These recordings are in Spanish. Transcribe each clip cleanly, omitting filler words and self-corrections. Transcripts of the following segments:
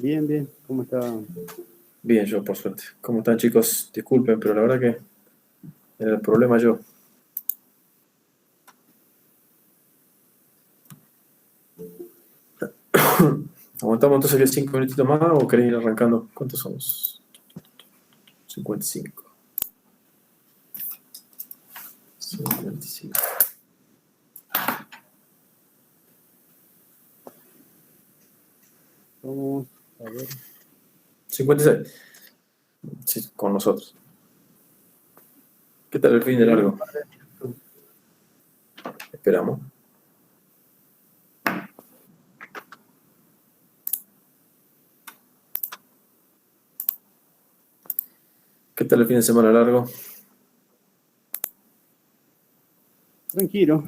Bien, bien. ¿Cómo está? Bien, yo por suerte. ¿Cómo están, chicos? Disculpen, pero la verdad que era el problema yo. ¿Aguantamos entonces que 5 minutitos más o querés ir arrancando? ¿Cuántos somos? 55. 55. Vamos a ver. 56. Sí, con nosotros. ¿Qué tal el fin de Un largo? par de minutos. Esperamos. ¿Qué tal el fin de semana largo? Tranquilo.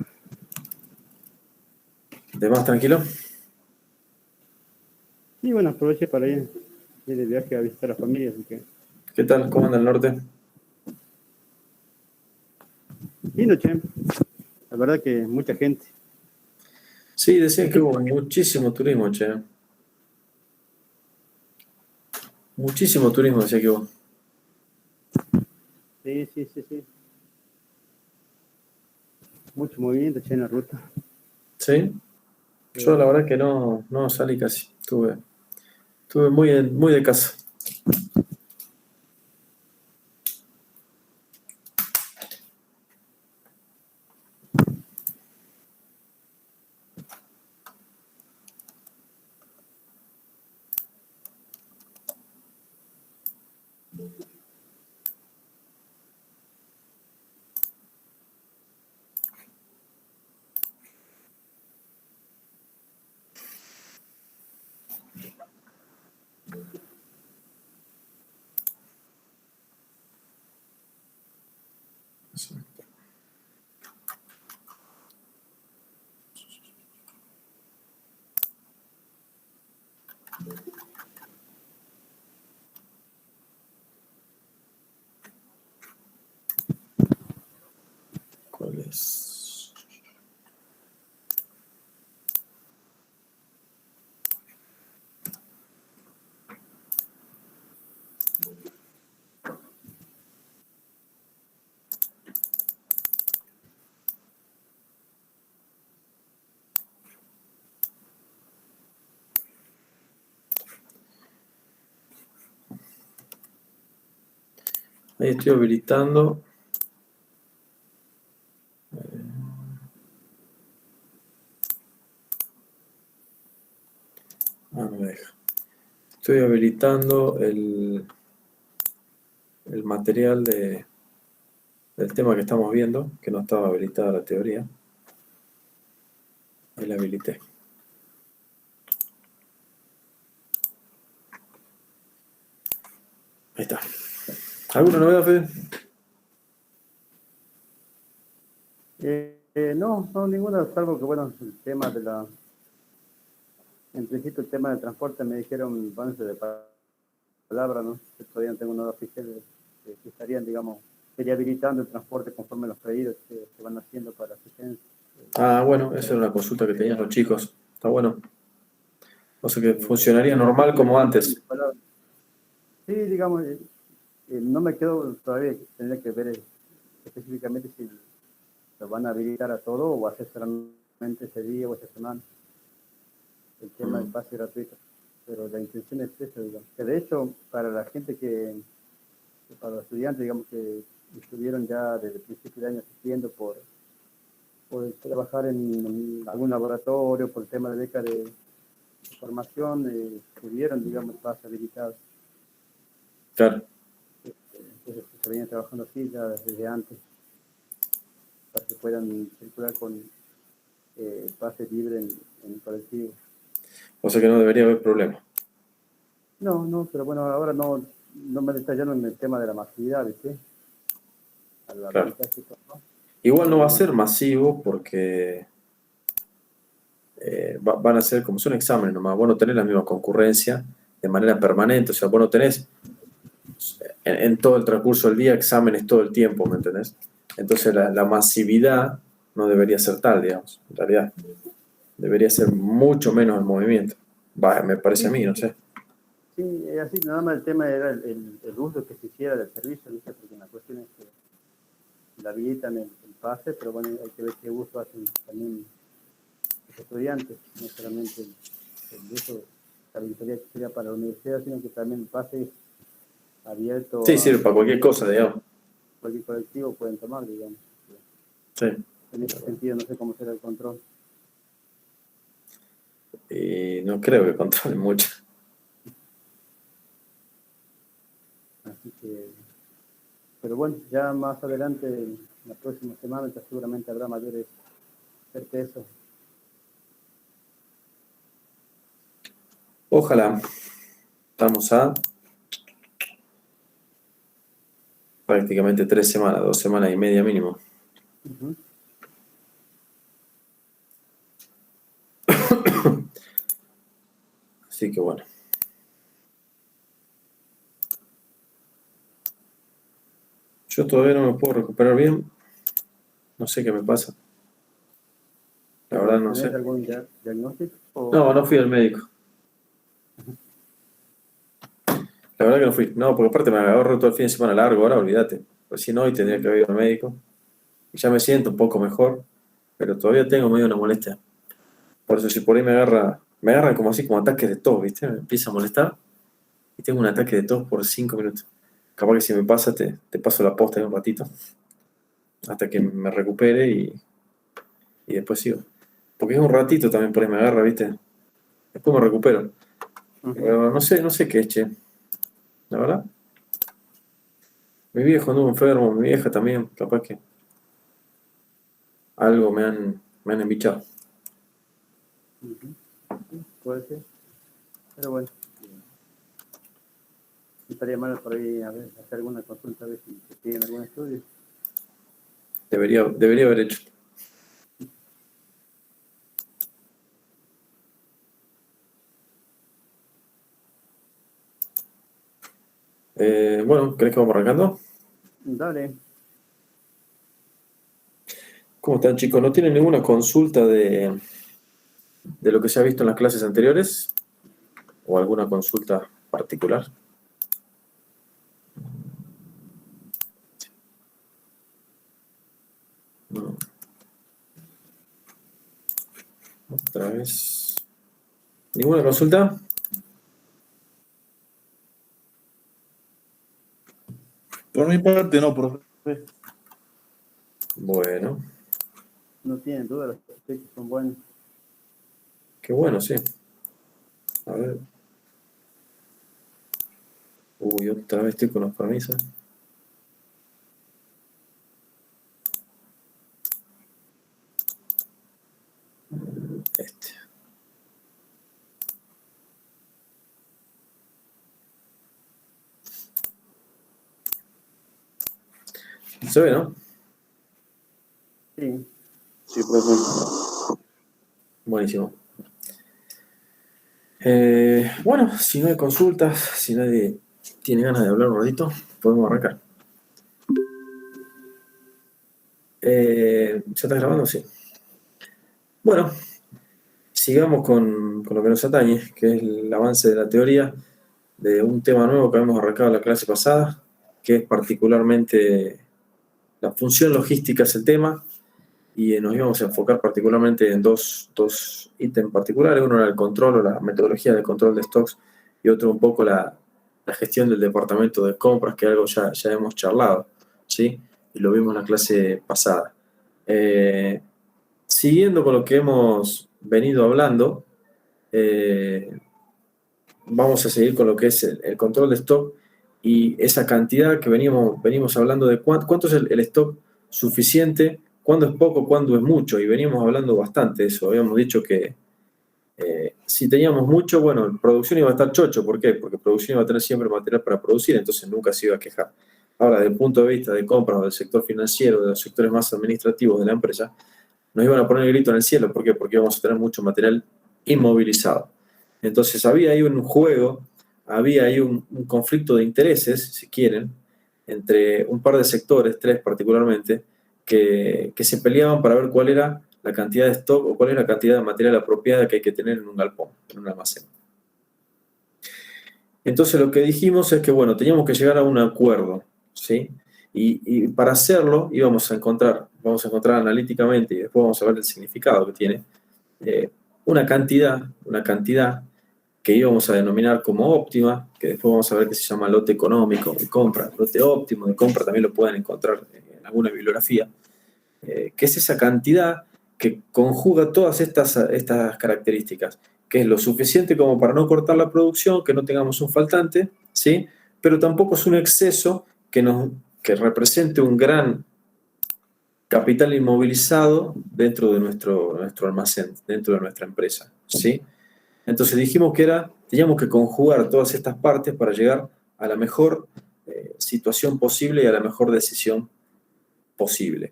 ¿De más tranquilo? Y bueno, aproveché para ir de viaje a visitar a la familia, así que. ¿Qué tal? ¿Cómo anda el norte? Lindo, che. La verdad que mucha gente. Sí, decían que Mucho hubo turismo. muchísimo turismo, che. Muchísimo turismo, decía que hubo. Sí, sí, sí, sí. Mucho movimiento, che, en la ruta. ¿Sí? Yo la verdad que no salí casi. Estuve muy de casa. ¿Cuál es? Ahí estoy habilitando. No me deja. Estoy habilitando el material del tema que estamos viendo, que no estaba habilitada la teoría. Ahí la habilité. Ahí está. ¿Alguna novedad, Fede? No, no, ninguna, salvo que, bueno, el tema de la. En principio, el tema del transporte me dijeron, van a ser de palabra, ¿no? Que todavía no tengo nada oficial que estarían, digamos, sería habilitando el transporte conforme los pedidos que se van haciendo para asistencia. Ah, bueno, esa era una consulta que tenían los chicos. Está bueno. O sea que funcionaría Pero así normal que me como comentaron de antes. palabra. Sí, digamos, no me quedo todavía, tendría que ver específicamente si lo van a habilitar a todo o va a ser solamente ese día o esa semana, el tema del Mm. pase gratuito. Pero la intención es eso, digamos. Que de hecho, para la gente para los estudiantes, digamos, que estuvieron ya desde el principio de año asistiendo por trabajar en algún laboratorio, por el tema de beca de formación, tuvieron, digamos, pase habilitado. Claro. Entonces se venía trabajando así ya desde antes, para que puedan circular con pase libre en el colectivo. O sea que no debería haber problema. No, no, pero bueno, ahora no me detallaron en el tema de la masividad, ¿viste? Al Claro. habilitarse y todo, ¿no? Igual no va a Pero ser masivo porque van a ser como son exámenes nomás. Vos no tenés la misma concurrencia de manera permanente. O sea, vos no tenés en todo el transcurso del día exámenes todo el tiempo, ¿me entendés? Entonces la masividad no debería ser tal, digamos. En realidad, debería ser mucho menos el movimiento. Va, me parece a sí, mí, no sé. Sí, así, nada más el tema era el uso que se hiciera del servicio, ¿viste? Porque la cuestión es que la habilitan el pase, pero bueno, hay que ver qué uso hacen también los estudiantes, no solamente el uso, la habilitaría que sería para la universidad, sino que también el pase Sí, abierto a sirve para cualquier cosa, digamos. cualquier colectivo pueden tomar, digamos. Sí. En ese sentido, no sé cómo será el control. Y no creo que controlen mucho. Así que, pero bueno, ya más adelante, en la próxima semana, ya seguramente habrá mayores certezas. Ojalá. Estamos a prácticamente 3 semanas, 2 semanas y media mínimo. Uh-huh. Así que bueno. Yo todavía no me puedo recuperar bien. No sé qué me pasa. La verdad no ¿Tenés sé. algún diagnóstico? No, no fui al médico. La verdad que no fui. No, porque aparte me agarró todo el fin de semana largo, ahora olvídate. Pues si no, hoy tendría que haber ido al médico. Y ya me siento un poco mejor, pero todavía tengo medio una molestia. Por eso si por ahí me agarran como así como ataques de tos, ¿viste? Me empieza a molestar y tengo un ataque de tos por 5 minutos. Capaz que si me pasa, te paso la posta en un ratito, hasta que me recupere y después sigo. Porque es un ratito también por ahí me agarra, ¿viste? Después me recupero. Uh-huh. Pero no sé qué es, che. La verdad. Mi viejo anduvo enfermo, mi vieja también, capaz que algo me han embichado. Uh-huh. Sí, puede ser, pero bueno, estaría mal por ahí a ver, hacer alguna consulta, a ver si te piden algún estudio. Debería haber hecho. Bueno, ¿crees que vamos arrancando? Dale. ¿Cómo están, chicos? ¿No tienen ninguna consulta de lo que se ha visto en las clases anteriores? ¿O alguna consulta particular? No. Otra vez. ¿Ninguna consulta? Por mi parte, no, profe. Bueno, No tienen duda, los textos son buenos. qué bueno, sí. A ver. Uy, otra vez estoy con los permisos. Este. ¿Se ve, no? Sí. Sí, profe. Buenísimo. Bueno, si no hay consultas, si nadie tiene ganas de hablar un ratito, podemos arrancar. ¿Ya está grabando? Sí. Bueno, sigamos con lo que nos atañe, que es el avance de la teoría de un tema nuevo que habíamos arrancado en la clase pasada, que es particularmente la función logística es el tema, y nos íbamos a enfocar particularmente en dos ítems particulares. Uno era el control o la metodología de control de stocks, y otro un poco la gestión del departamento de compras, que algo ya hemos charlado, ¿sí? Y lo vimos en la clase pasada. Siguiendo con lo que hemos venido hablando, vamos a seguir con lo que es el control de stock y esa cantidad que venimos hablando de cuánto es el stock suficiente, cuándo es poco, cuándo es mucho, y veníamos hablando bastante de eso. Habíamos dicho que si teníamos mucho, bueno, producción iba a estar chocho. ¿Por qué? Porque producción iba a tener siempre material para producir, entonces nunca se iba a quejar. Ahora, desde el punto de vista de compras o del sector financiero, de los sectores más administrativos de la empresa, nos iban a poner el grito en el cielo. ¿Por qué? Porque íbamos a tener mucho material inmovilizado. Entonces había ahí un juego, había ahí un conflicto de intereses, si quieren, entre un par de sectores, tres particularmente, que se peleaban para ver cuál era la cantidad de stock o cuál es la cantidad de material apropiada que hay que tener en un galpón, en un almacén. Entonces lo que dijimos es que, bueno, teníamos que llegar a un acuerdo, ¿sí? Y para hacerlo vamos a encontrar analíticamente, y después vamos a ver el significado que tiene, una cantidad que íbamos a denominar como óptima, que después vamos a ver que se llama lote económico de compra, lote óptimo de compra, también lo pueden encontrar en alguna bibliografía, que es esa cantidad que conjuga todas estas características, que es lo suficiente como para no cortar la producción, que no tengamos un faltante, ¿sí? Pero tampoco es un exceso que represente un gran capital inmovilizado dentro de nuestro almacén, dentro de nuestra empresa, ¿sí? Entonces dijimos que teníamos que conjugar todas estas partes para llegar a la mejor situación posible y a la mejor decisión posible.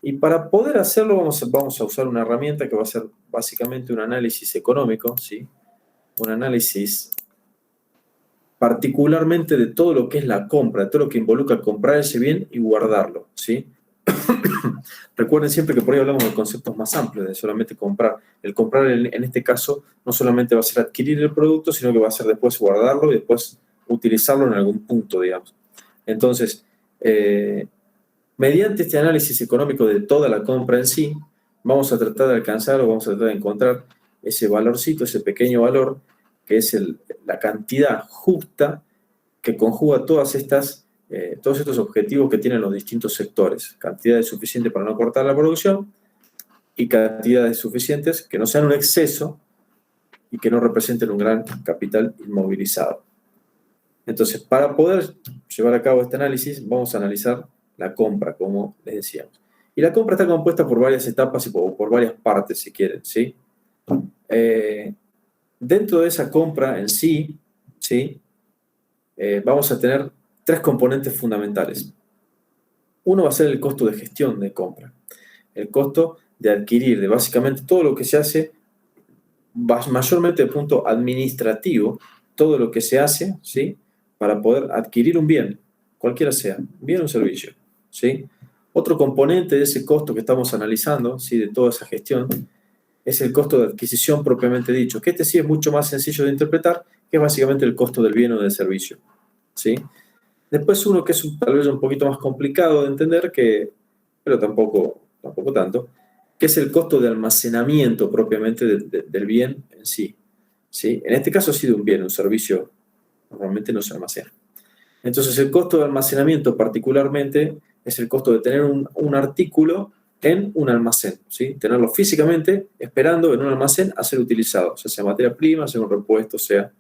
Y para poder hacerlo vamos a usar una herramienta que va a ser básicamente un análisis económico, ¿sí? Un análisis particularmente de todo lo que es la compra, de todo lo que involucra comprar ese bien y guardarlo, ¿sí? Recuerden siempre que por ahí hablamos de conceptos más amplios, de solamente comprar. El comprar en este caso no solamente va a ser adquirir el producto, sino que va a ser después guardarlo y después utilizarlo en algún punto, digamos. Entonces, mediante este análisis económico de toda la compra en sí, vamos a tratar de alcanzar o vamos a tratar de encontrar ese valorcito, ese pequeño valor, que es la cantidad justa que conjuga todos estos objetivos que tienen los distintos sectores. Cantidades suficientes para no cortar la producción y cantidades suficientes que no sean un exceso y que no representen un gran capital inmovilizado. Entonces, para poder llevar a cabo este análisis, vamos a analizar la compra, como les decíamos. Y la compra está compuesta por varias etapas y por varias partes, si quieren, ¿sí? Dentro de esa compra en sí, ¿sí? Vamos a tener tres componentes fundamentales. Uno va a ser el costo de gestión de compra. El costo de adquirir, de básicamente todo lo que se hace, mayormente de punto administrativo, todo lo que se hace, ¿sí? Para poder adquirir un bien, cualquiera sea, un bien o un servicio, ¿sí? Otro componente de ese costo que estamos analizando, ¿sí? De toda esa gestión, es el costo de adquisición propiamente dicho, que este sí es mucho más sencillo de interpretar, que es básicamente el costo del bien o del servicio, ¿sí? Después uno que es tal vez un poquito más complicado de entender, pero tampoco tanto, que es el costo de almacenamiento propiamente del bien en sí, ¿sí? En este caso sí de un bien, un servicio normalmente no se almacena. Entonces el costo de almacenamiento particularmente es el costo de tener un artículo en un almacén, ¿sí? Tenerlo físicamente esperando en un almacén a ser utilizado, sea materia prima, sea un repuesto, sea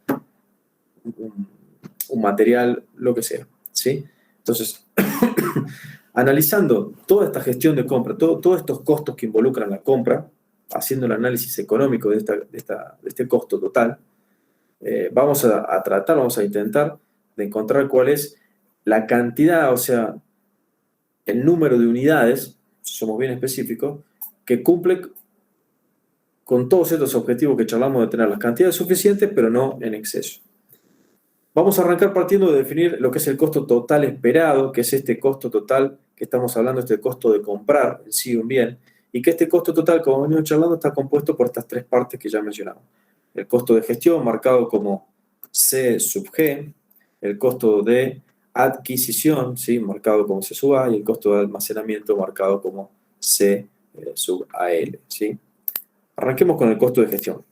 un material, lo que sea, ¿sí? Entonces, analizando toda esta gestión de compra, todos estos costos que involucran la compra, haciendo el análisis económico de este costo total, vamos a intentar de encontrar cuál es la cantidad, o sea, el número de unidades, si somos bien específicos, que cumple con todos estos objetivos que charlamos de tener las cantidades suficientes, pero no en exceso. Vamos a arrancar partiendo de definir lo que es el costo total esperado, que es este costo total que estamos hablando, este costo de comprar en sí un bien, y que este costo total, como venimos charlando, está compuesto por estas tres partes que ya mencionamos. El costo de gestión, marcado como C sub G, el costo de adquisición, ¿sí? Marcado como C sub A, y el costo de almacenamiento, marcado como C sub AL, ¿sí? Arranquemos con el costo de gestión.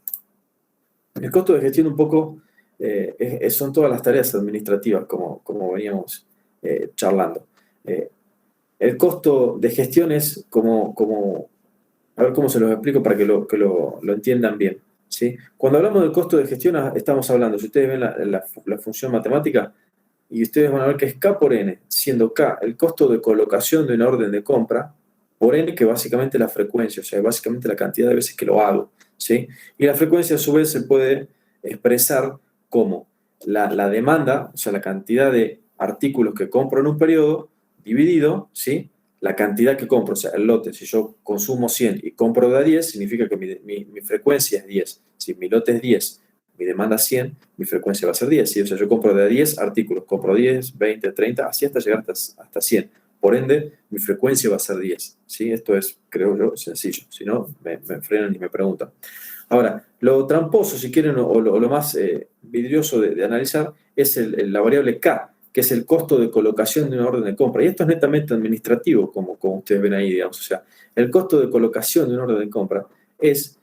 El costo de gestión un poco son todas las tareas administrativas, como veníamos charlando. El costo de gestión es a ver cómo se los explico para que lo entiendan bien, ¿sí? Cuando hablamos del costo de gestión estamos hablando, si ustedes ven la función matemática, y ustedes van a ver que es K por N, siendo K el costo de colocación de una orden de compra, por N que básicamente la frecuencia, o sea, básicamente la cantidad de veces que lo hago, ¿sí? Y la frecuencia a su vez se puede expresar como la demanda, o sea, la cantidad de artículos que compro en un periodo, dividido, ¿sí? La cantidad que compro, o sea, el lote. Si yo consumo 100 y compro de a 10, significa que mi frecuencia es 10. Si mi lote es 10, mi demanda es 100, mi frecuencia va a ser 10, ¿sí? O sea, yo compro de a 10 artículos, compro 10, 20, 30, así hasta llegar hasta 100. Por ende, mi frecuencia va a ser 10, ¿sí? Esto es, creo yo, sencillo. Si no, me frenan y me preguntan. Ahora, lo tramposo, si quieren, o lo más vidrioso de analizar, es la variable K, que es el costo de colocación de una orden de compra. Y esto es netamente administrativo, como ustedes ven ahí, digamos. O sea, el costo de colocación de una orden de compra es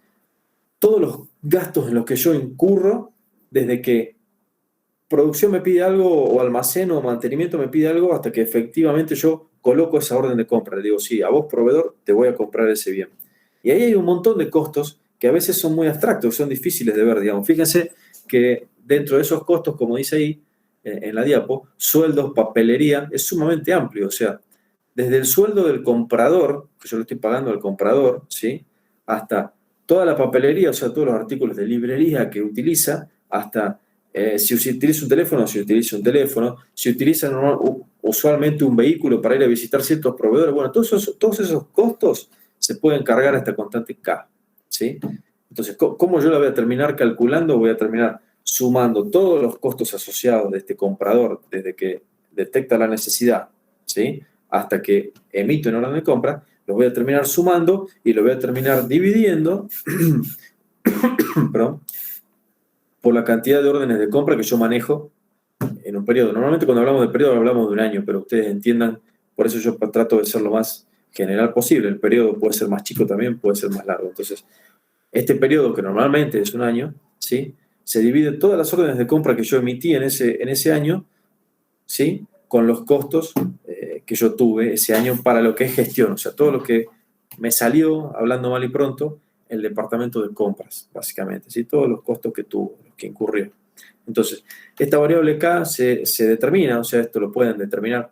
todos los gastos en los que yo incurro desde que producción me pide algo, o almacén o mantenimiento me pide algo, hasta que efectivamente yo coloco esa orden de compra. Le digo, sí, a vos, proveedor, te voy a comprar ese bien. Y ahí hay un montón de costos que a veces son muy abstractos, son difíciles de ver, digamos. Fíjense que dentro de esos costos, como dice ahí en la diapo, sueldos, papelería, es sumamente amplio. O sea, desde el sueldo del comprador, que yo lo estoy pagando al comprador, ¿sí? Hasta toda la papelería, o sea, todos los artículos de librería que utiliza, hasta si utiliza un teléfono, si utiliza usualmente un vehículo para ir a visitar ciertos proveedores, bueno, todos esos costos se pueden cargar a esta constante K, ¿sí? Entonces, ¿cómo yo la voy a terminar calculando? Voy a terminar sumando todos los costos asociados de este comprador desde que detecta la necesidad, ¿sí? Hasta que emite una orden de compra, los voy a terminar sumando y lo voy a terminar dividiendo perdón, por la cantidad de órdenes de compra que yo manejo en un periodo. Normalmente cuando hablamos de periodo hablamos de un año, pero ustedes entiendan, por eso yo trato de ser lo más general posible. El periodo puede ser más chico también, puede ser más largo. Entonces, este periodo, que normalmente es un año, ¿sí? Se divide todas las órdenes de compra que yo emití en ese año, ¿sí? Con los costos que yo tuve ese año para lo que es gestión. O sea, todo lo que me salió, hablando mal y pronto, el departamento de compras, básicamente, ¿sí? Todos los costos que tuvo, los que incurrió. Entonces, esta variable K se determina, o sea, esto lo pueden determinar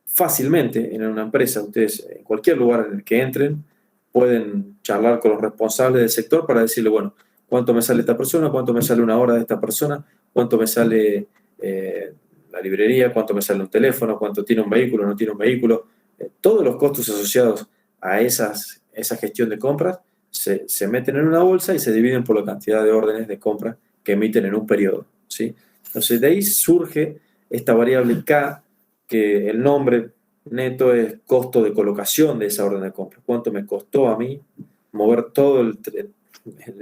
fácilmente en una empresa. Ustedes, en cualquier lugar en el que entren, pueden charlar con los responsables del sector para decirle, bueno, ¿cuánto me sale esta persona? ¿Cuánto me sale una hora de esta persona? ¿Cuánto me sale la librería? ¿Cuánto me sale un teléfono? ¿Cuánto tiene un vehículo? ¿No tiene un vehículo? Todos los costos asociados a esa gestión de compras se meten en una bolsa y se dividen por la cantidad de órdenes de compra que emiten en un periodo, ¿sí? Entonces, de ahí surge esta variable K, que el nombre neto es costo de colocación de esa orden de compra. ¿Cuánto me costó a mí mover todo el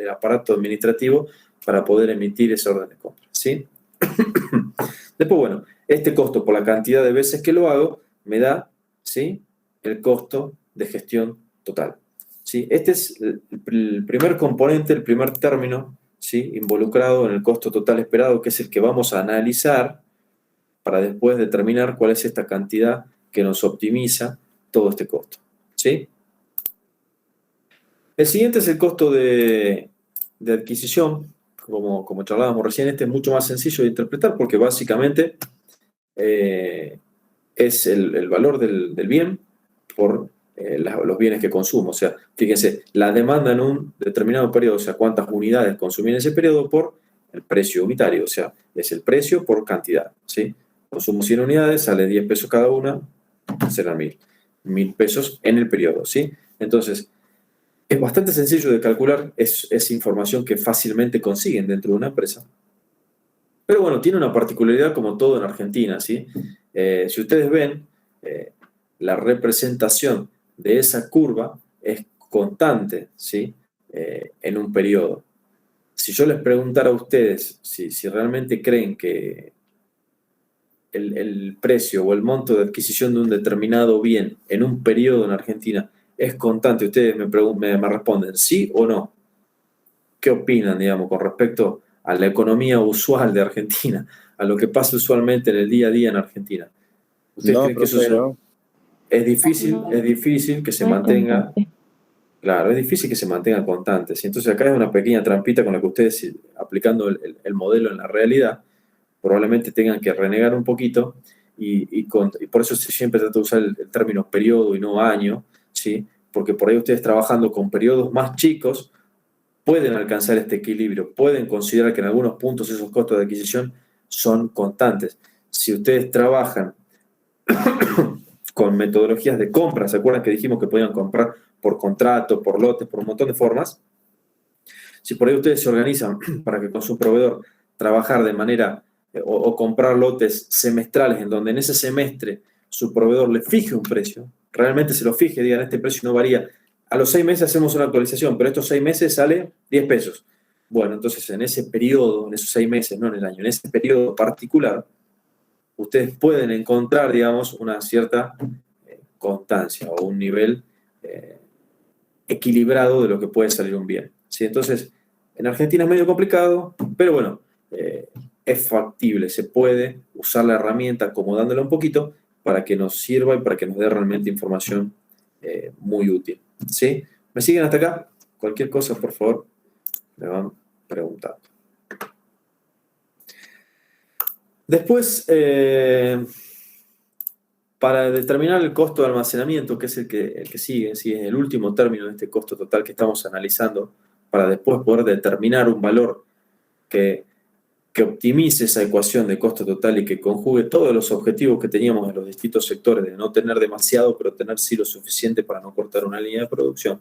aparato administrativo para poder emitir esa orden de compra, ¿sí? Después, bueno, este costo por la cantidad de veces que lo hago me da, ¿sí?, el costo de gestión total, ¿sí? Este es el primer componente, el primer término, ¿sí?, involucrado en el costo total esperado, que es el que vamos a analizar para después determinar cuál es esta cantidad que nos optimiza todo este costo, ¿sí? El siguiente es el costo de adquisición. Como charlábamos recién, este es mucho más sencillo de interpretar porque básicamente es el valor del bien por los bienes que consumo. O sea, fíjense, la demanda en un determinado periodo, o sea, cuántas unidades consumí en ese periodo por el precio unitario, o sea, es el precio por cantidad, ¿sí? Consumo 100 unidades, sale 10 pesos cada una, serán 1.000 pesos en el periodo, ¿sí? Entonces, es bastante sencillo de calcular, es información que fácilmente consiguen dentro de una empresa. Pero bueno, tiene una particularidad como todo en Argentina, ¿sí? Si ustedes ven, la representación de esa curva es constante, ¿sí? En un periodo. Si yo les preguntara a ustedes si realmente creen que el precio o el monto de adquisición de un determinado bien en un periodo en Argentina es constante, ustedes me responden sí o no. ¿Qué opinan, digamos, con respecto a la economía usual de Argentina, a lo que pasa usualmente en el día a día en Argentina? ¿Ustedes No, creen que eso profe, no. es difícil que se mantenga? Claro, es difícil que se mantenga constante. ¿Sí? Entonces acá es una pequeña trampita con la que ustedes, aplicando el modelo en la realidad, probablemente tengan que renegar un poquito y por eso siempre trato de usar el término periodo y no año, ¿sí? Porque por ahí ustedes trabajando con periodos más chicos pueden alcanzar este equilibrio, pueden considerar que en algunos puntos esos costos de adquisición son constantes. Si ustedes trabajan con metodologías de compra, ¿se acuerdan que dijimos que podían comprar por contrato, por lotes, por un montón de formas? Si por ahí ustedes se organizan para que con su proveedor trabajar de manera o comprar lotes semestrales en donde en ese semestre su proveedor le fije un precio, realmente se lo fije, digan, este precio no varía. A los 6 meses hacemos una actualización, pero estos 6 meses sale 10 pesos. Bueno, entonces en ese periodo, en esos 6 meses, no en el año, en ese periodo particular, ustedes pueden encontrar, digamos, una cierta constancia o un nivel equilibrado de lo que puede salir un bien. ¿Sí? Entonces, en Argentina es medio complicado, pero bueno, es factible, se puede usar la herramienta acomodándola un poquito para que nos sirva y para que nos dé realmente información muy útil. ¿Sí? ¿Me siguen hasta acá? Cualquier cosa, por favor, me van preguntando. Después, para determinar el costo de almacenamiento, que es el que sigue, ¿sí? Es el último término de este costo total que estamos analizando, para después poder determinar un valor que optimice esa ecuación de costo total y que conjugue todos los objetivos que teníamos en los distintos sectores, de no tener demasiado, pero tener sí lo suficiente para no cortar una línea de producción.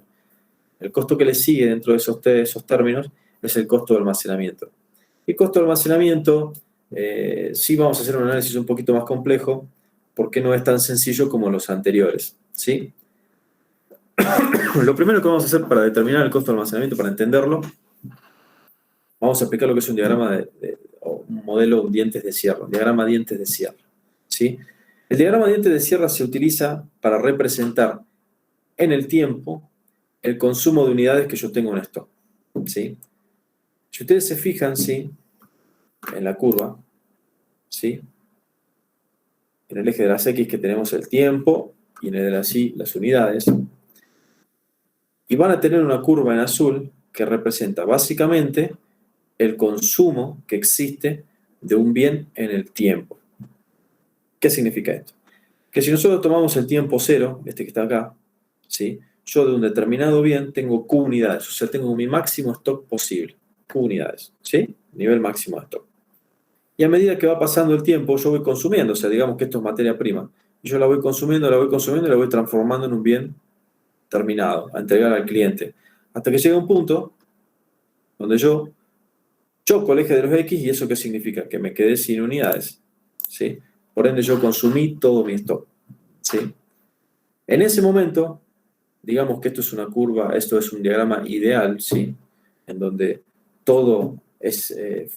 El costo que le sigue dentro de esos términos es el costo de almacenamiento. El costo de almacenamiento, sí vamos a hacer un análisis un poquito más complejo, porque no es tan sencillo como los anteriores, ¿sí? Lo primero que vamos a hacer para determinar el costo de almacenamiento, para entenderlo, vamos a explicar lo que es un diagrama o un modelo de dientes de sierra, un diagrama de dientes de sierra, ¿sí? El diagrama de dientes de sierra se utiliza para representar en el tiempo el consumo de unidades que yo tengo en stock, ¿sí? Si ustedes se fijan, ¿sí? En la curva, ¿sí? En el eje de las X que tenemos el tiempo y en el de las Y las unidades. Y van a tener una curva en azul que representa básicamente el consumo que existe de un bien en el tiempo. ¿Qué significa esto? Que si nosotros tomamos el tiempo cero, este que está acá, ¿sí? Yo de un determinado bien tengo Q unidades, o sea, tengo mi máximo stock posible, Q unidades, ¿sí? Nivel máximo de stock. Y a medida que va pasando el tiempo, yo voy consumiendo, o sea, digamos que esto es materia prima. Y yo la voy consumiendo y la voy transformando en un bien terminado, a entregar al cliente. Hasta que llega un punto donde yo choco el eje de los X, ¿y eso qué significa? Que me quedé sin unidades, ¿sí? Por ende, yo consumí todo mi stock, ¿sí? En ese momento, digamos que esto es una curva, esto es un diagrama ideal, ¿sí? En donde todo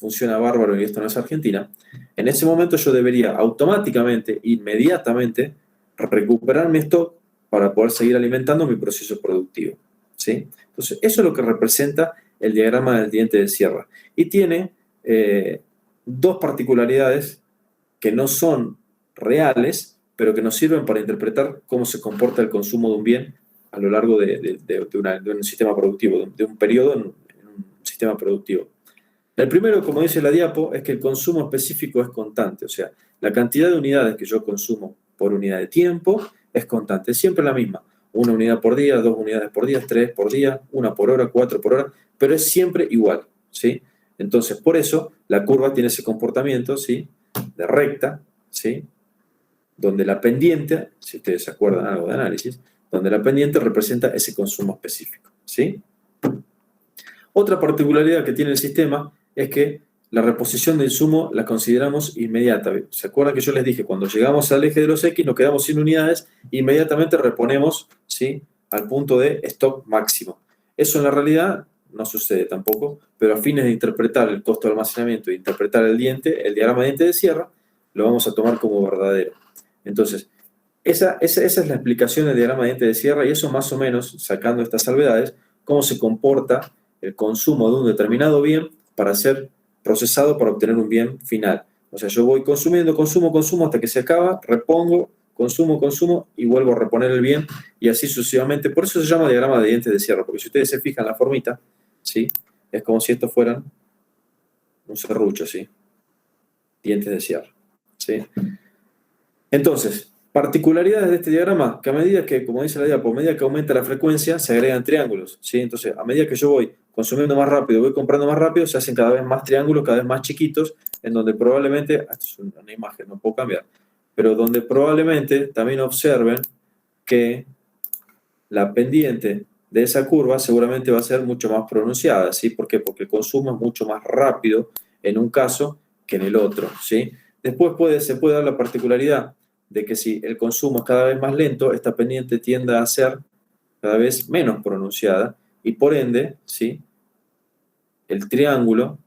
funciona bárbaro y esto no es Argentina. En ese momento yo debería automáticamente, inmediatamente, recuperar mi stock para poder seguir alimentando mi proceso productivo, ¿sí? Entonces, eso es lo que representa el diagrama del diente de sierra. Y tiene dos particularidades que no son reales, pero que nos sirven para interpretar cómo se comporta el consumo de un bien a lo largo de un sistema productivo, de un periodo en un sistema productivo. El primero, como dice la diapo, es que el consumo específico es constante, o sea, la cantidad de unidades que yo consumo por unidad de tiempo es constante, es siempre la misma. 1 unidad por día, 2 unidades por día, 3 por día, 1 por hora, 4 por hora, pero es siempre igual, ¿sí? Entonces, por eso, la curva tiene ese comportamiento, ¿sí? De recta, ¿sí? Donde la pendiente, si ustedes se acuerdan algo de análisis, donde la pendiente representa ese consumo específico, ¿sí? Otra particularidad que tiene el sistema es que la reposición de insumo la consideramos inmediata. ¿Se acuerdan que yo les dije, cuando llegamos al eje de los X nos quedamos sin unidades, inmediatamente reponemos, ¿sí? Al punto de stock máximo? Eso en la realidad no sucede tampoco, pero a fines de interpretar el costo de almacenamiento e interpretar el diagrama de diente de sierra, lo vamos a tomar como verdadero. Entonces, esa es la explicación del diagrama de diente de sierra, y eso más o menos, sacando estas salvedades, cómo se comporta el consumo de un determinado bien para ser procesado para obtener un bien final. O sea, yo voy consumiendo, consumo hasta que se acaba, repongo, consumo y vuelvo a reponer el bien, y así sucesivamente. Por eso se llama diagrama de dientes de sierra, porque si ustedes se fijan la formita, ¿sí? Es como si estos fueran un serrucho, ¿sí? Dientes de sierra, ¿sí? Entonces, particularidades de este diagrama, que a medida que, como dice la diapo, a medida que aumenta la frecuencia, se agregan triángulos, ¿sí? Entonces, a medida que yo voy consumiendo más rápido, voy comprando más rápido, se hacen cada vez más triángulos, cada vez más chiquitos, en donde probablemente, esto es una imagen, no puedo cambiar, pero donde probablemente también observen que la pendiente de esa curva seguramente va a ser mucho más pronunciada, ¿sí? ¿Por qué? Porque el consumo es mucho más rápido en un caso que en el otro, ¿sí? Después se puede dar la particularidad de que si el consumo es cada vez más lento, esta pendiente tiende a ser cada vez menos pronunciada y por ende, ¿sí? el triángulo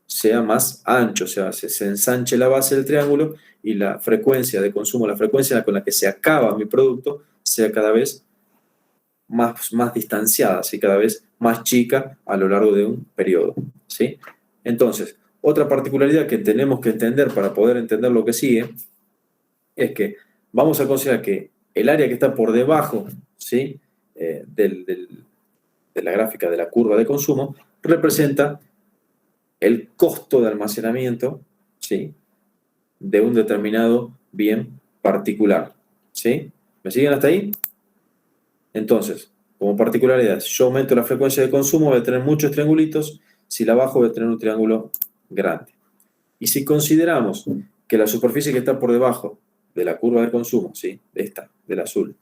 sea más ancho, o sea, se ensanche la base del triángulo y la frecuencia de consumo, la frecuencia con la que se acaba mi producto, sea cada vez más distanciada, ¿sí? Cada vez más chica a lo largo de un periodo, ¿sí? Entonces, otra particularidad que tenemos que entender para poder entender lo que sigue es que vamos a considerar que el área que está por debajo, ¿sí? de la gráfica de la curva de consumo representa el costo de almacenamiento, ¿sí? De un determinado bien particular, ¿sí? ¿Me siguen hasta ahí? Entonces, como particularidad, si yo aumento la frecuencia de consumo, voy a tener muchos triangulitos, si la bajo, voy a tener un triángulo grande. Y si consideramos que la superficie que está por debajo de la curva de consumo, ¿sí? Esta, del azul,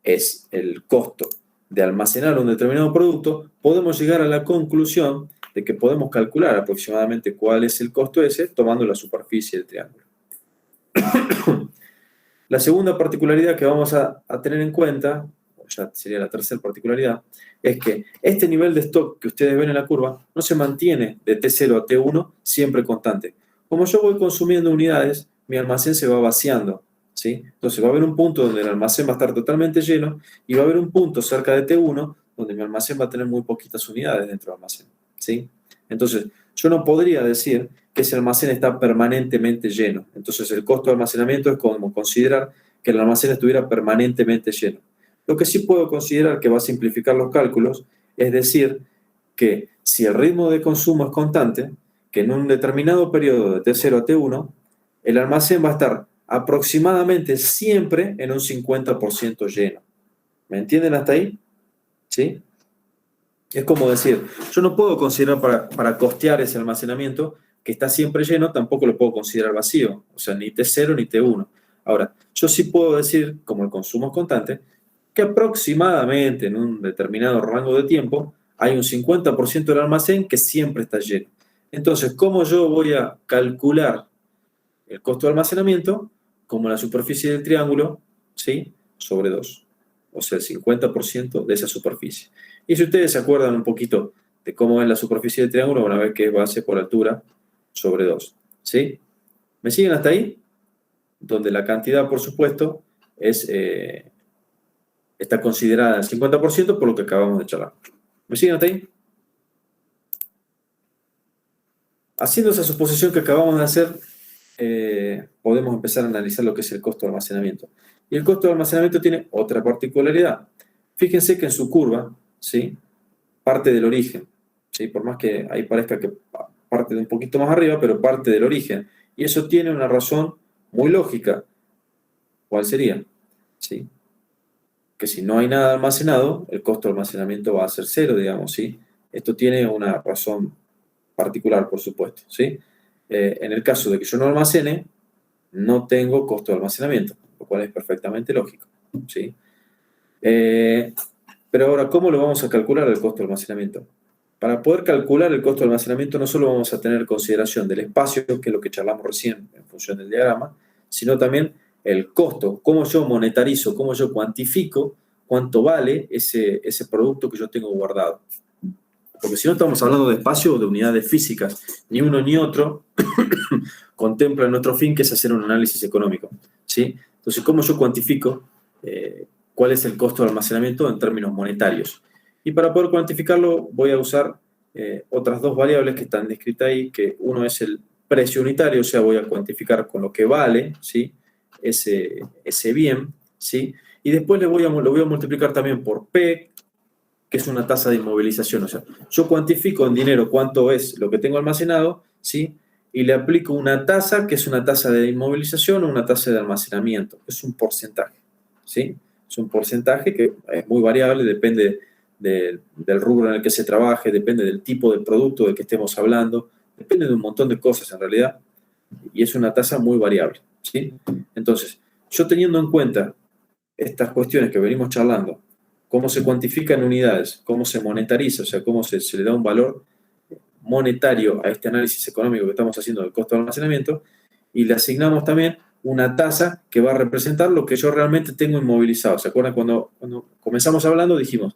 es el costo de almacenar un determinado producto, podemos llegar a la conclusión de que podemos calcular aproximadamente cuál es el costo ese tomando la superficie del triángulo. La segunda particularidad que vamos a tener en cuenta, ya sería la tercera particularidad, es que este nivel de stock que ustedes ven en la curva no se mantiene de T0 a T1 siempre constante. Como yo voy consumiendo unidades, mi almacén se va vaciando, ¿sí? Entonces va a haber un punto donde el almacén va a estar totalmente lleno y va a haber un punto cerca de T1 donde mi almacén va a tener muy poquitas unidades dentro del almacén, ¿sí? Entonces, yo no podría decir que ese almacén está permanentemente lleno. Entonces, el costo de almacenamiento es como considerar que el almacén estuviera permanentemente lleno. Lo que sí puedo considerar que va a simplificar los cálculos es decir que si el ritmo de consumo es constante, que en un determinado periodo de T0 a T1, el almacén va a estar aproximadamente siempre en un 50% lleno. ¿Me entienden hasta ahí? ¿Sí? Es como decir, yo no puedo considerar para costear ese almacenamiento que está siempre lleno, tampoco lo puedo considerar vacío, o sea, ni T0 ni T1. Ahora, yo sí puedo decir, como el consumo es constante, que aproximadamente en un determinado rango de tiempo hay un 50% del almacén que siempre está lleno. Entonces, ¿cómo yo voy a calcular el costo de almacenamiento? Como la superficie del triángulo, ¿sí? Sobre 2. O sea, el 50% de esa superficie. Y si ustedes se acuerdan un poquito de cómo es la superficie del triángulo, van a ver que es base por altura sobre 2. ¿Sí? ¿Me siguen hasta ahí? Donde la cantidad, por supuesto, está considerada el 50% por lo que acabamos de charlar. ¿Me siguen hasta ahí? Haciendo esa suposición que acabamos de hacer, podemos empezar a analizar lo que es el costo de almacenamiento. Y el costo de almacenamiento tiene otra particularidad. Fíjense que en su curva, ¿sí? Parte del origen, ¿sí? Por más que ahí parezca que parte de un poquito más arriba, pero parte del origen. Y eso tiene una razón muy lógica. ¿Cuál sería? ¿Sí? Que si no hay nada almacenado, el costo de almacenamiento va a ser cero, digamos, ¿sí? Esto tiene una razón particular, por supuesto, ¿sí? En el caso de que yo no almacene, no tengo costo de almacenamiento, lo cual es perfectamente lógico, ¿sí? Pero ahora, ¿cómo lo vamos a calcular el costo de almacenamiento? Para poder calcular el costo de almacenamiento no solo vamos a tener consideración del espacio, que es lo que charlamos recién en función del diagrama, sino también el costo, cómo yo monetarizo, cómo yo cuantifico cuánto vale ese producto que yo tengo guardado. Porque si no estamos hablando de espacio o de unidades físicas, ni uno ni otro contempla nuestro fin, que es hacer un análisis económico, ¿sí? Entonces, ¿cómo yo cuantifico cuál es el costo de almacenamiento en términos monetarios? Y para poder cuantificarlo voy a usar otras dos variables que están descritas ahí, que uno es el precio unitario, o sea, voy a cuantificar con lo que vale, ¿sí? ese bien, ¿sí? Y después lo voy a multiplicar también por P, que es una tasa de inmovilización. O sea, yo cuantifico en dinero cuánto es lo que tengo almacenado, ¿sí? Y le aplico una tasa, que es una tasa de inmovilización o una tasa de almacenamiento. Es un porcentaje, ¿sí? Es un porcentaje que es muy variable, depende del rubro en el que se trabaje, depende del tipo de producto del que estemos hablando, depende de un montón de cosas en realidad, y es una tasa muy variable, ¿sí? Entonces, yo teniendo en cuenta estas cuestiones que venimos charlando, cómo se cuantifica en unidades, cómo se monetariza, o sea, cómo se le da un valor monetario a este análisis económico que estamos haciendo del costo de almacenamiento, y le asignamos también una tasa que va a representar lo que yo realmente tengo inmovilizado. ¿Se acuerdan cuando comenzamos hablando dijimos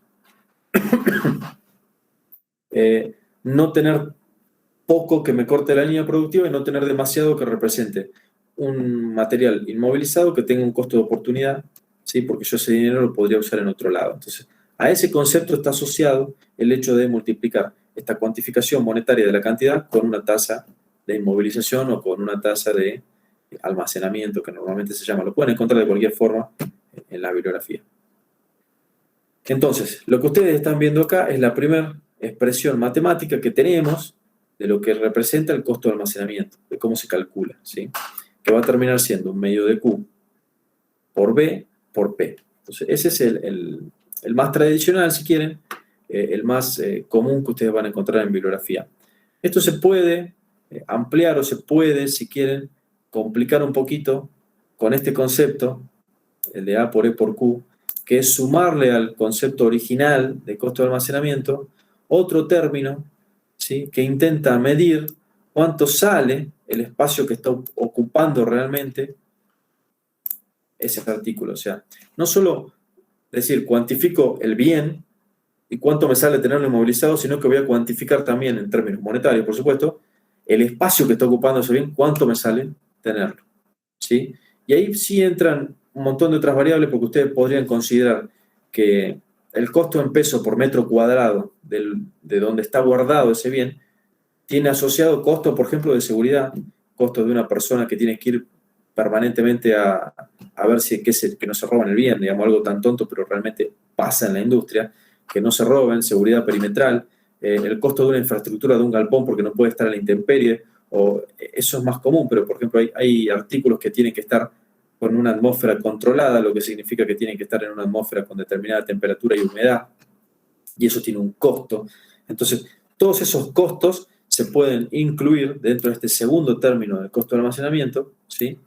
no tener poco que me corte la línea productiva y no tener demasiado que represente un material inmovilizado que tenga un costo de oportunidad, ¿sí? Porque yo ese dinero lo podría usar en otro lado. Entonces, a ese concepto está asociado el hecho de multiplicar esta cuantificación monetaria de la cantidad con una tasa de inmovilización o con una tasa de almacenamiento, que normalmente se llama. Lo pueden encontrar de cualquier forma en la bibliografía. Entonces, lo que ustedes están viendo acá es la primera expresión matemática que tenemos de lo que representa el costo de almacenamiento, de cómo se calcula, ¿sí? Que va a terminar siendo un medio de Q por B por P. Entonces, ese es el más tradicional, si quieren, el más común que ustedes van a encontrar en bibliografía. Esto se puede ampliar o se puede, si quieren, complicar un poquito con este concepto, el de A por E por Q, que es sumarle al concepto original de costo de almacenamiento otro término, ¿sí? Que intenta medir cuánto sale el espacio que está ocupando realmente ese artículo. O sea, no solo decir cuantifico el bien y cuánto me sale tenerlo inmovilizado, sino que voy a cuantificar también en términos monetarios, por supuesto, el espacio que está ocupando ese bien, cuánto me sale tenerlo, ¿sí? Y ahí sí entran un montón de otras variables porque ustedes podrían considerar que el costo en peso por metro cuadrado de donde está guardado ese bien tiene asociado costo, por ejemplo, de seguridad, costo de una persona que tiene que ir permanentemente a ver si que no se roban el bien, digamos, algo tan tonto, pero realmente pasa en la industria, que no se roben, seguridad perimetral, el costo de una infraestructura de un galpón porque no puede estar a la intemperie, o eso es más común, pero por ejemplo hay artículos que tienen que estar con una atmósfera controlada, lo que significa que tienen que estar en una atmósfera con determinada temperatura y humedad, y eso tiene un costo. Entonces, todos esos costos se pueden incluir dentro de este segundo término del costo de almacenamiento, ¿sí?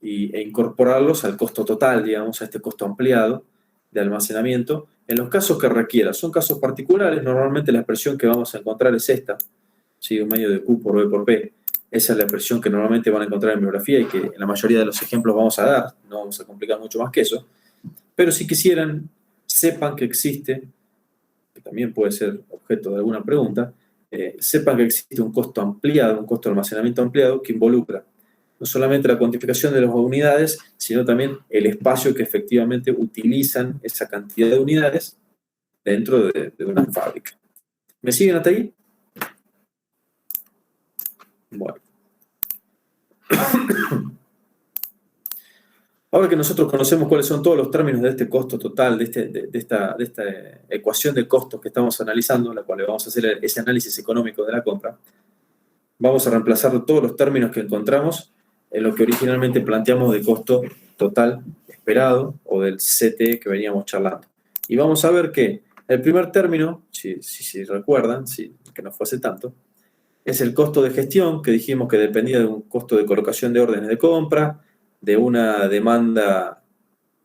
E incorporarlos al costo total, digamos, a este costo ampliado de almacenamiento, en los casos que requiera. Son casos particulares, normalmente la expresión que vamos a encontrar es esta, ¿sí? Un medio de Q por B por P. Esa es la expresión que normalmente van a encontrar en bibliografía y que en la mayoría de los ejemplos vamos a dar, no vamos a complicar mucho más que eso, pero si quisieran, sepan que existe, que también puede ser objeto de alguna pregunta, sepan que existe un costo ampliado, un costo de almacenamiento ampliado que involucra no solamente la cuantificación de las unidades, sino también el espacio que efectivamente utilizan esa cantidad de unidades dentro de una fábrica. ¿Me siguen hasta ahí? Bueno. Ahora que nosotros conocemos cuáles son todos los términos de este costo total, de esta ecuación de costos que estamos analizando, en la cual vamos a hacer ese análisis económico de la compra, vamos a reemplazar todos los términos que encontramos en lo que originalmente planteamos de costo total esperado o del CTE que veníamos charlando. Y vamos a ver que el primer término, si recuerdan, que no fue hace tanto, es el costo de gestión, que dijimos que dependía de un costo de colocación de órdenes de compra, de una demanda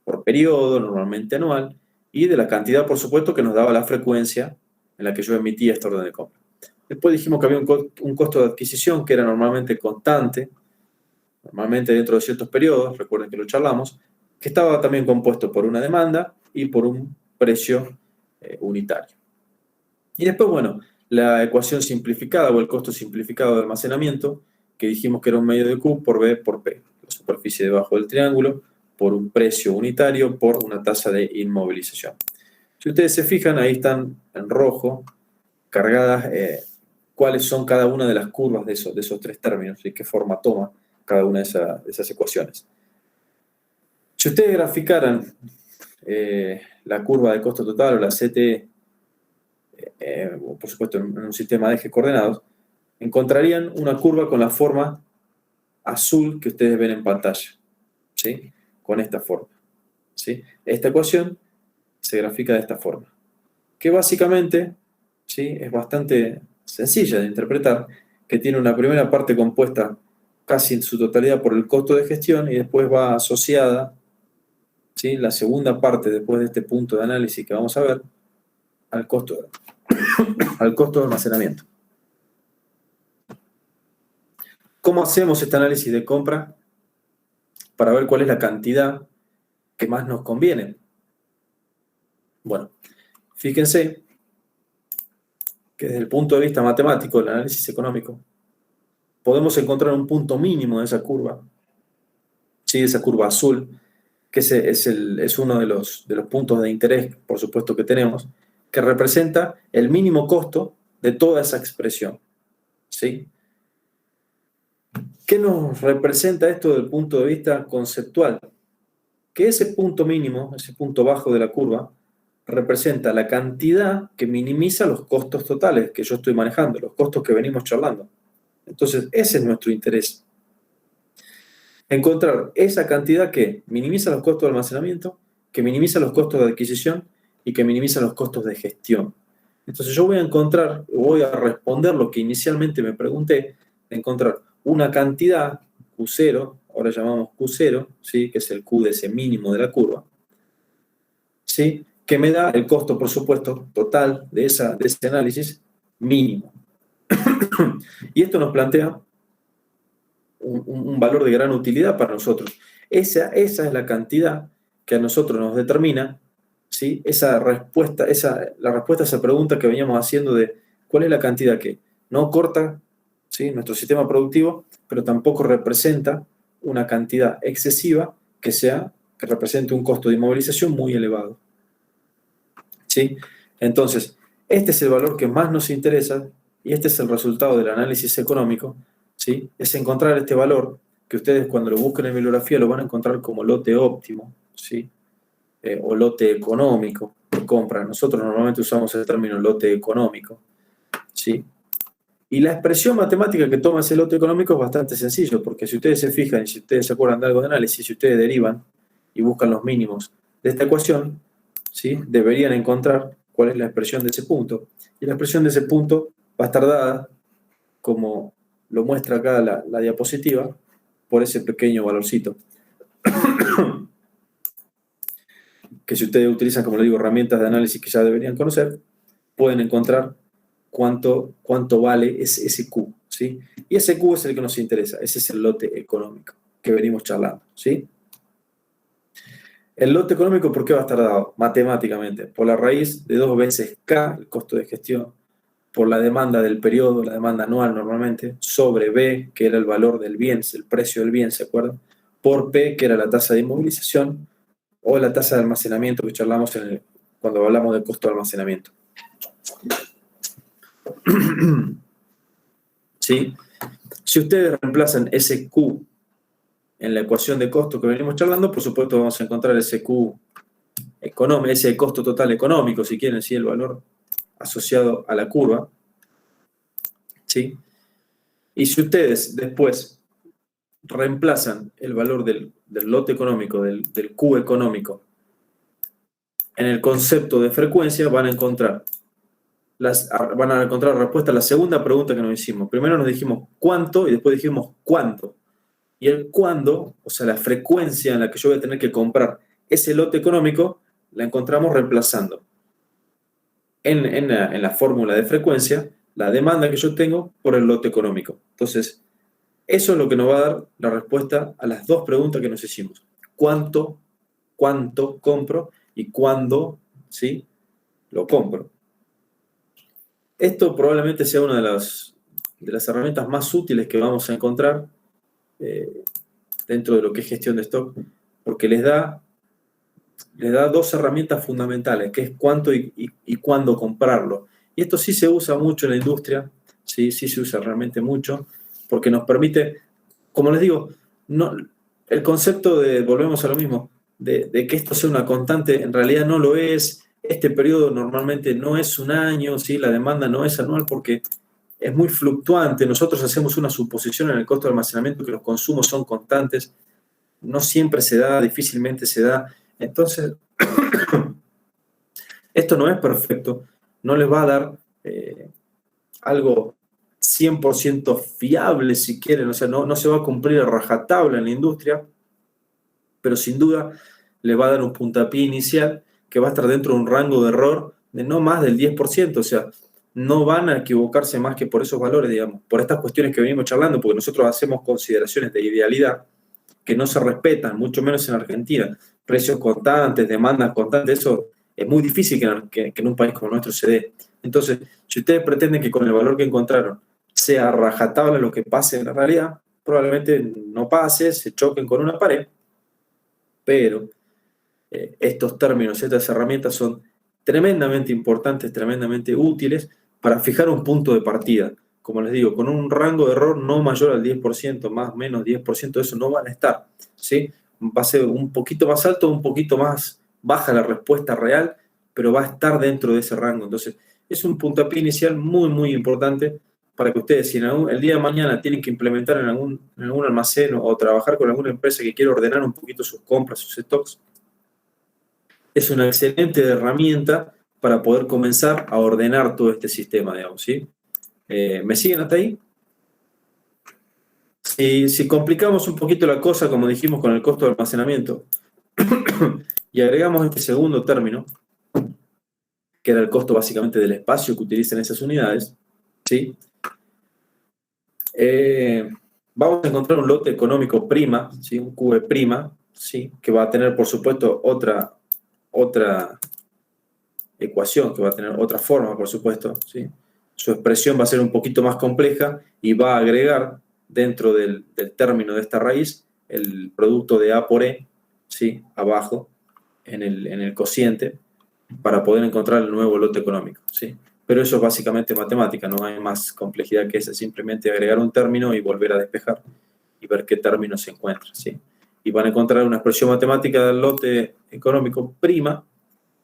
por periodo, normalmente anual, y de la cantidad, por supuesto, que nos daba la frecuencia en la que yo emitía esta orden de compra. Después dijimos que había un costo de adquisición que era normalmente constante, normalmente dentro de ciertos periodos, recuerden que lo charlamos, que estaba también compuesto por una demanda y por un precio unitario. Y después, bueno, la ecuación simplificada o el costo simplificado de almacenamiento, que dijimos que era un medio de Q por B por P, la superficie debajo del triángulo, por un precio unitario, por una tasa de inmovilización. Si ustedes se fijan, ahí están en rojo cargadas cuáles son cada una de las curvas de esos tres términos y qué forma toma cada una de esas ecuaciones. Si ustedes graficaran la curva de costo total o la CTE, por supuesto en un sistema de ejes coordenados, encontrarían una curva con la forma azul que ustedes ven en pantalla, ¿sí? Con esta forma, ¿sí? Esta ecuación se grafica de esta forma, que básicamente, ¿sí? Es bastante sencilla de interpretar, que tiene una primera parte compuesta casi en su totalidad por el costo de gestión y después va asociada, ¿sí? La segunda parte, después de este punto de análisis que vamos a ver, al costo de almacenamiento. ¿Cómo hacemos este análisis de compra? Para ver cuál es la cantidad que más nos conviene. Bueno, fíjense que desde el punto de vista matemático del análisis económico, podemos encontrar un punto mínimo de esa curva, ¿sí? Esa curva azul, que es uno de los puntos de interés, por supuesto, que tenemos, que representa el mínimo costo de toda esa expresión, ¿sí? ¿Qué nos representa esto desde el punto de vista conceptual? Que ese punto mínimo, ese punto bajo de la curva, representa la cantidad que minimiza los costos totales que yo estoy manejando, los costos que venimos charlando. Entonces, ese es nuestro interés. Encontrar esa cantidad que minimiza los costos de almacenamiento, que minimiza los costos de adquisición y que minimiza los costos de gestión. Entonces yo voy a responder lo que inicialmente me pregunté, encontrar una cantidad, Q0, ahora llamamos Q0, ¿sí? Que es el Q de ese mínimo de la curva, ¿sí? Que me da el costo, por supuesto, total de ese análisis mínimo. Y esto nos plantea un valor de gran utilidad para nosotros. Esa es la cantidad que a nosotros nos determina, ¿sí? La respuesta a esa pregunta que veníamos haciendo de cuál es la cantidad que no corta, ¿sí? Nuestro sistema productivo, pero tampoco representa una cantidad excesiva que represente un costo de inmovilización muy elevado, ¿sí? Entonces, este es el valor que más nos interesa y este es el resultado del análisis económico, ¿sí? Es encontrar este valor que ustedes cuando lo busquen en bibliografía lo van a encontrar como lote óptimo, ¿sí? O lote económico de compra. Nosotros normalmente usamos el término lote económico, ¿sí? Y la expresión matemática que toma ese lote económico es bastante sencillo, porque si ustedes se fijan y si ustedes se acuerdan de algo de análisis, si ustedes derivan y buscan los mínimos de esta ecuación, ¿sí? Deberían encontrar cuál es la expresión de ese punto. Y la expresión de ese punto va a estar dada, como lo muestra acá la diapositiva, por ese pequeño valorcito. Que si ustedes utilizan, como les digo, herramientas de análisis que ya deberían conocer, pueden encontrar cuánto vale ese Q, ¿sí? Y ese Q es el que nos interesa, ese es el lote económico que venimos charlando, ¿sí? El lote económico, ¿por qué va a estar dado? Matemáticamente, por la raíz de 2 veces K, el costo de gestión, por la demanda del periodo, la demanda anual normalmente, sobre B, que era el valor del bien, el precio del bien, ¿se acuerdan? Por P, que era la tasa de inmovilización, o la tasa de almacenamiento que charlamos cuando hablamos del costo de almacenamiento. ¿Sí? Si ustedes reemplazan ese Q en la ecuación de costo que venimos charlando, por supuesto vamos a encontrar ese Q económico, ese costo total económico, si quieren, ¿sí? El valor asociado a la curva, ¿sí? Y si ustedes después reemplazan el valor del lote económico, del Q económico, en el concepto de frecuencia, van a encontrar respuesta a la segunda pregunta que nos hicimos. Primero nos dijimos cuánto y después dijimos cuánto. Y el cuándo, o sea, la frecuencia en la que yo voy a tener que comprar ese lote económico, la encontramos reemplazando en la fórmula de frecuencia la demanda que yo tengo por el lote económico. Entonces, eso es lo que nos va a dar la respuesta a las 2 preguntas que nos hicimos. ¿Cuánto compro y cuándo, ¿sí? Lo compro? Esto probablemente sea una de las herramientas más útiles que vamos a encontrar dentro de lo que es gestión de stock, porque les da 2 herramientas fundamentales, que es cuánto y cuándo comprarlo. Y esto sí se usa mucho en la industria, sí se usa realmente mucho, porque nos permite, como les digo, el concepto volvemos a lo mismo, de que esto sea una constante, en realidad no lo es. Este periodo normalmente no es un año, ¿sí? La demanda no es anual porque es muy fluctuante. Nosotros hacemos una suposición en el costo de almacenamiento que los consumos son constantes. No siempre se da, difícilmente se da. Entonces, esto no es perfecto. No les va a dar algo 100% fiable, si quieren. O sea, no se va a cumplir a rajatabla en la industria, pero sin duda le va a dar un puntapié inicial que va a estar dentro de un rango de error de no más del 10%. O sea, no van a equivocarse más que por esos valores, digamos, por estas cuestiones que venimos charlando, porque nosotros hacemos consideraciones de idealidad que no se respetan, mucho menos en Argentina. Precios constantes, demandas constantes, eso es muy difícil que en un país como el nuestro se dé. Entonces, si ustedes pretenden que con el valor que encontraron sea rajatabla lo que pase en la realidad, probablemente no pase, se choquen con una pared, pero estos términos, estas herramientas son tremendamente importantes, tremendamente útiles para fijar un punto de partida. Como les digo, con un rango de error no mayor al 10%, más o menos 10% de eso no van a estar, ¿sí? Va a ser un poquito más alto, un poquito más baja la respuesta real, pero va a estar dentro de ese rango. Entonces, es un puntapié inicial muy, muy importante para que ustedes, si el día de mañana tienen que implementar en algún almacén o trabajar con alguna empresa que quiera ordenar un poquito sus compras, sus stocks, es una excelente herramienta para poder comenzar a ordenar todo este sistema, digamos, ¿sí? ¿Me siguen hasta ahí? Si complicamos un poquito la cosa, como dijimos, con el costo de almacenamiento, y agregamos este segundo término, que era el costo básicamente del espacio que utilizan esas unidades, ¿sí? Vamos a encontrar un lote económico prima, ¿sí? Un QE prima, ¿sí? Que va a tener, por supuesto, otra ecuación, que va a tener otra forma, por supuesto, ¿sí? Su expresión va a ser un poquito más compleja y va a agregar dentro del término de esta raíz el producto de A por E, ¿sí? Abajo, en el cociente, para poder encontrar el nuevo lote económico, ¿sí? Pero eso es básicamente matemática, no hay más complejidad que esa, simplemente agregar un término y volver a despejar y ver qué término se encuentra, ¿sí? Y van a encontrar una expresión matemática del lote económico prima,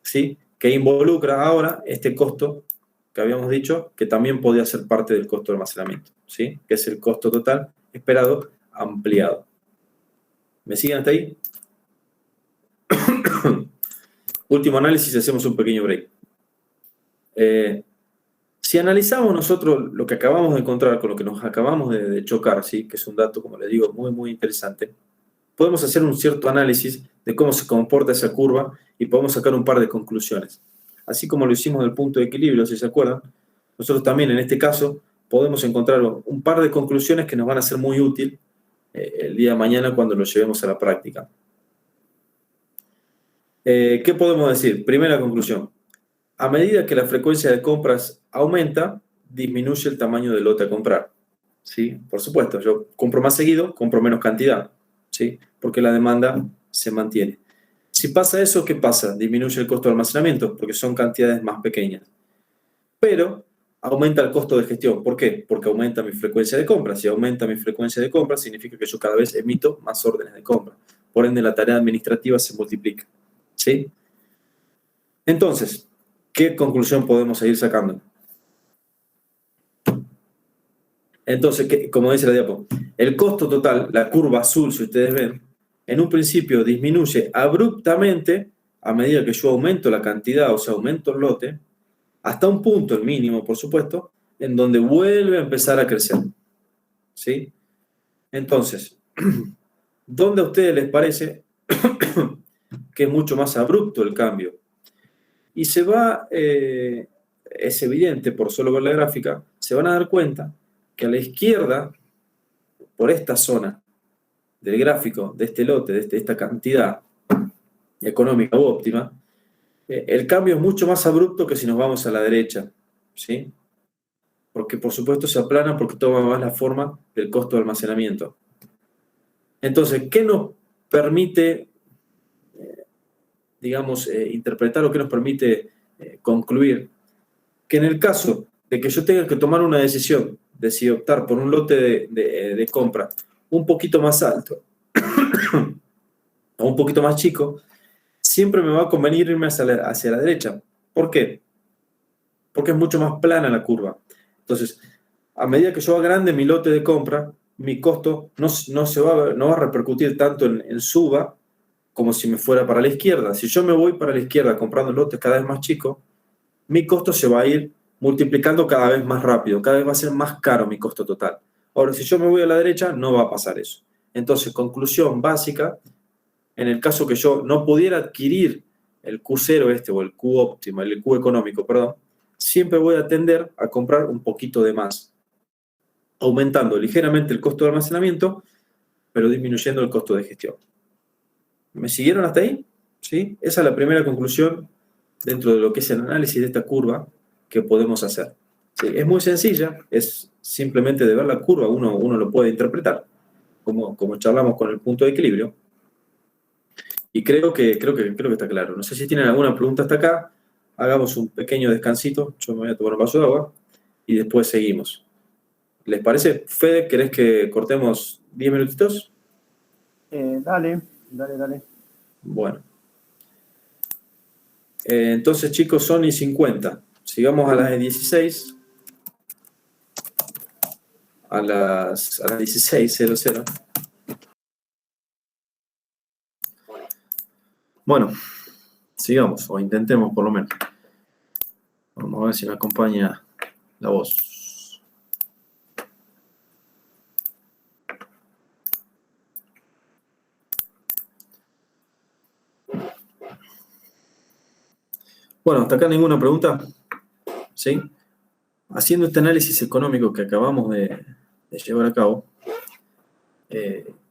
¿sí? Que involucra ahora este costo que habíamos dicho, que también podía ser parte del costo de almacenamiento, ¿sí? Que es el costo total esperado ampliado. ¿Me siguen hasta ahí? Último análisis, hacemos un pequeño break. Si analizamos nosotros lo que acabamos de encontrar con lo que nos acabamos de chocar, ¿sí? Que es un dato, como les digo, muy, muy interesante, podemos hacer un cierto análisis de cómo se comporta esa curva y podemos sacar un par de conclusiones. Así como lo hicimos del punto de equilibrio, si se acuerdan, nosotros también en este caso podemos encontrar un par de conclusiones que nos van a ser muy útiles el día de mañana cuando lo llevemos a la práctica. ¿Qué podemos decir? Primera conclusión. A medida que la frecuencia de compras aumenta, disminuye el tamaño del lote a comprar, ¿sí? Por supuesto, yo compro más seguido, compro menos cantidad, ¿sí? Porque la demanda se mantiene. Si pasa eso, ¿qué pasa? Disminuye el costo de almacenamiento, porque son cantidades más pequeñas. Pero aumenta el costo de gestión. ¿Por qué? Porque aumenta mi frecuencia de compra. Si aumenta mi frecuencia de compra, significa que yo cada vez emito más órdenes de compra. Por ende, la tarea administrativa se multiplica, ¿sí? Entonces, ¿qué conclusión podemos seguir sacando? Entonces, como dice la diapo, el costo total, la curva azul, si ustedes ven, en un principio disminuye abruptamente a medida que yo aumento la cantidad, o sea, aumento el lote, hasta un punto, el mínimo, por supuesto, en donde vuelve a empezar a crecer, ¿sí? Entonces, ¿dónde a ustedes les parece que es mucho más abrupto el cambio? Y se va, es evidente por solo ver la gráfica, se van a dar cuenta que a la izquierda, por esta zona del gráfico, de este lote, de esta cantidad económica óptima, el cambio es mucho más abrupto que si nos vamos a la derecha, ¿sí? Porque por supuesto se aplana porque toma más la forma del costo de almacenamiento. Entonces, ¿qué nos permite, interpretar o qué nos permite concluir? Que en el caso de que yo tenga que tomar una decisión de si optar por un lote de compra un poquito más alto o un poquito más chico, siempre me va a convenir irme hacia la derecha. ¿Por qué? Porque es mucho más plana la curva. Entonces, a medida que yo haga grande mi lote de compra, mi costo no va a repercutir tanto en suba como si me fuera para la izquierda. Si yo me voy para la izquierda comprando lotes cada vez más chicos, mi costo se va a ir multiplicando cada vez más rápido, cada vez va a ser más caro mi costo total. Ahora, si yo me voy a la derecha, no va a pasar eso. Entonces, conclusión básica, en el caso que yo no pudiera adquirir el Q0 o el Q óptimo, el Q económico, perdón, siempre voy a tender a comprar un poquito de más, aumentando ligeramente el costo de almacenamiento, pero disminuyendo el costo de gestión. ¿Me siguieron hasta ahí? ¿Sí? Esa es la primera conclusión dentro de lo que es el análisis de esta curva que podemos hacer. ¿Sí? Es muy sencilla, es simplemente de ver la curva, uno lo puede interpretar, como charlamos con el punto de equilibrio. Y creo que está claro. No sé si tienen alguna pregunta hasta acá. Hagamos un pequeño descansito. Yo me voy a tomar un vaso de agua y después seguimos. ¿Les parece? Fede, ¿querés que cortemos 10 minutitos? Dale. Bueno. Entonces, chicos, son y 50. Sigamos a las 16. A las 16:00. Bueno, sigamos, o intentemos por lo menos. Vamos a ver si me acompaña la voz. Bueno, hasta acá ninguna pregunta. ¿Sí? Haciendo este análisis económico que acabamos de llevar a cabo,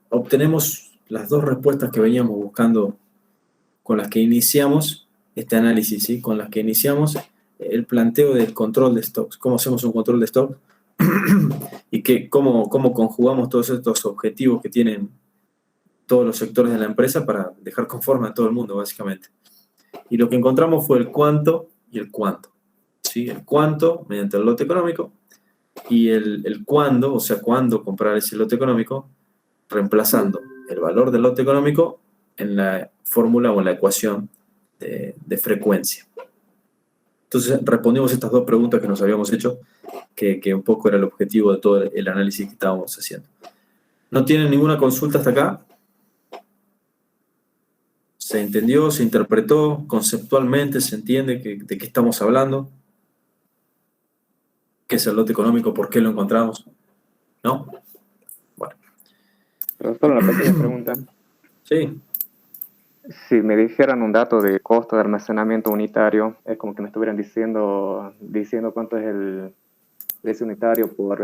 obtenemos las dos respuestas que veníamos buscando con las que iniciamos este análisis, ¿sí? Con las que iniciamos el planteo del control de stocks, cómo hacemos un control de stock y cómo conjugamos todos estos objetivos que tienen todos los sectores de la empresa para dejar conforme a todo el mundo, básicamente. Y lo que encontramos fue el cuánto y el cuánto. ¿Sí? El cuánto mediante el lote económico y el cuándo, o sea, cuándo comprar ese lote económico, reemplazando el valor del lote económico en la fórmula o en la ecuación de frecuencia. Entonces respondimos estas dos preguntas que nos habíamos hecho, que un poco era el objetivo de todo el análisis que estábamos haciendo. ¿No tienen ninguna consulta hasta acá? ¿Se entendió? ¿Se interpretó? ¿Conceptualmente se entiende de qué estamos hablando? ¿Qué es el lote económico? ¿Por qué lo encontramos? ¿No? Bueno. Pero solo una pequeña pregunta. Sí. Si me dijeran un dato de costo de almacenamiento unitario, es como que me estuvieran diciendo cuánto es el precio unitario por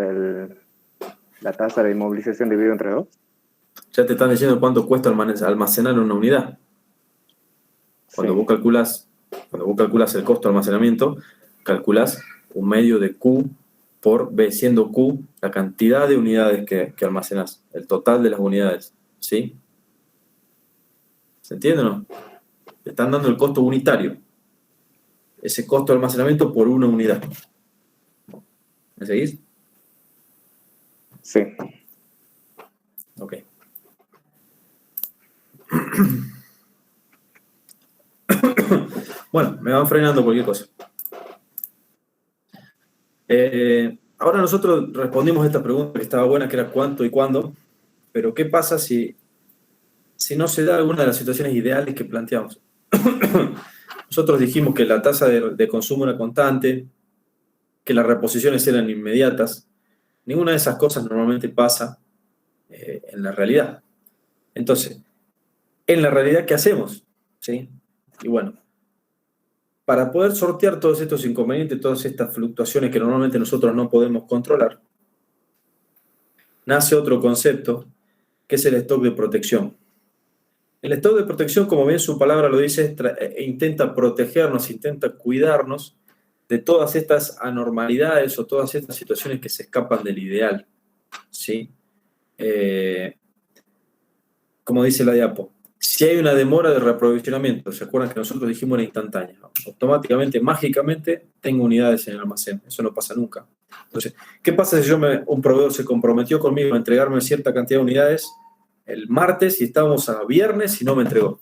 la tasa de inmovilización dividido entre dos. Ya te están diciendo cuánto cuesta almacenar una unidad. Cuando Sí. vos calculas el costo de almacenamiento, calculas un medio de Q por B, siendo Q la cantidad de unidades que almacenás, el total de las unidades, ¿sí? ¿Se entiende o no? Te están dando el costo unitario. Ese costo de almacenamiento por una unidad. ¿Me seguís? Sí. Ok. Bueno, me van frenando cualquier cosa. Ahora nosotros respondimos a esta pregunta que estaba buena, que era cuánto y cuándo, pero ¿qué pasa si no se da alguna de las situaciones ideales que planteamos? Nosotros dijimos que la tasa de consumo era constante, que las reposiciones eran inmediatas. Ninguna de esas cosas normalmente pasa en la realidad. Entonces, en la realidad, ¿qué hacemos? ¿Sí? Y bueno, para poder sortear todos estos inconvenientes, todas estas fluctuaciones que normalmente nosotros no podemos controlar, nace otro concepto, que es el stock de protección. El stock de protección, como bien su palabra lo dice, intenta protegernos, intenta cuidarnos de todas estas anormalidades o todas estas situaciones que se escapan del ideal. ¿Sí? Como dice la diapo, si hay una demora de reaprovisionamiento, ¿se acuerdan que nosotros dijimos era instantánea? Automáticamente, mágicamente, tengo unidades en el almacén. Eso no pasa nunca. Entonces, ¿qué pasa si un proveedor se comprometió conmigo a entregarme cierta cantidad de unidades el martes y estábamos a viernes y no me entregó?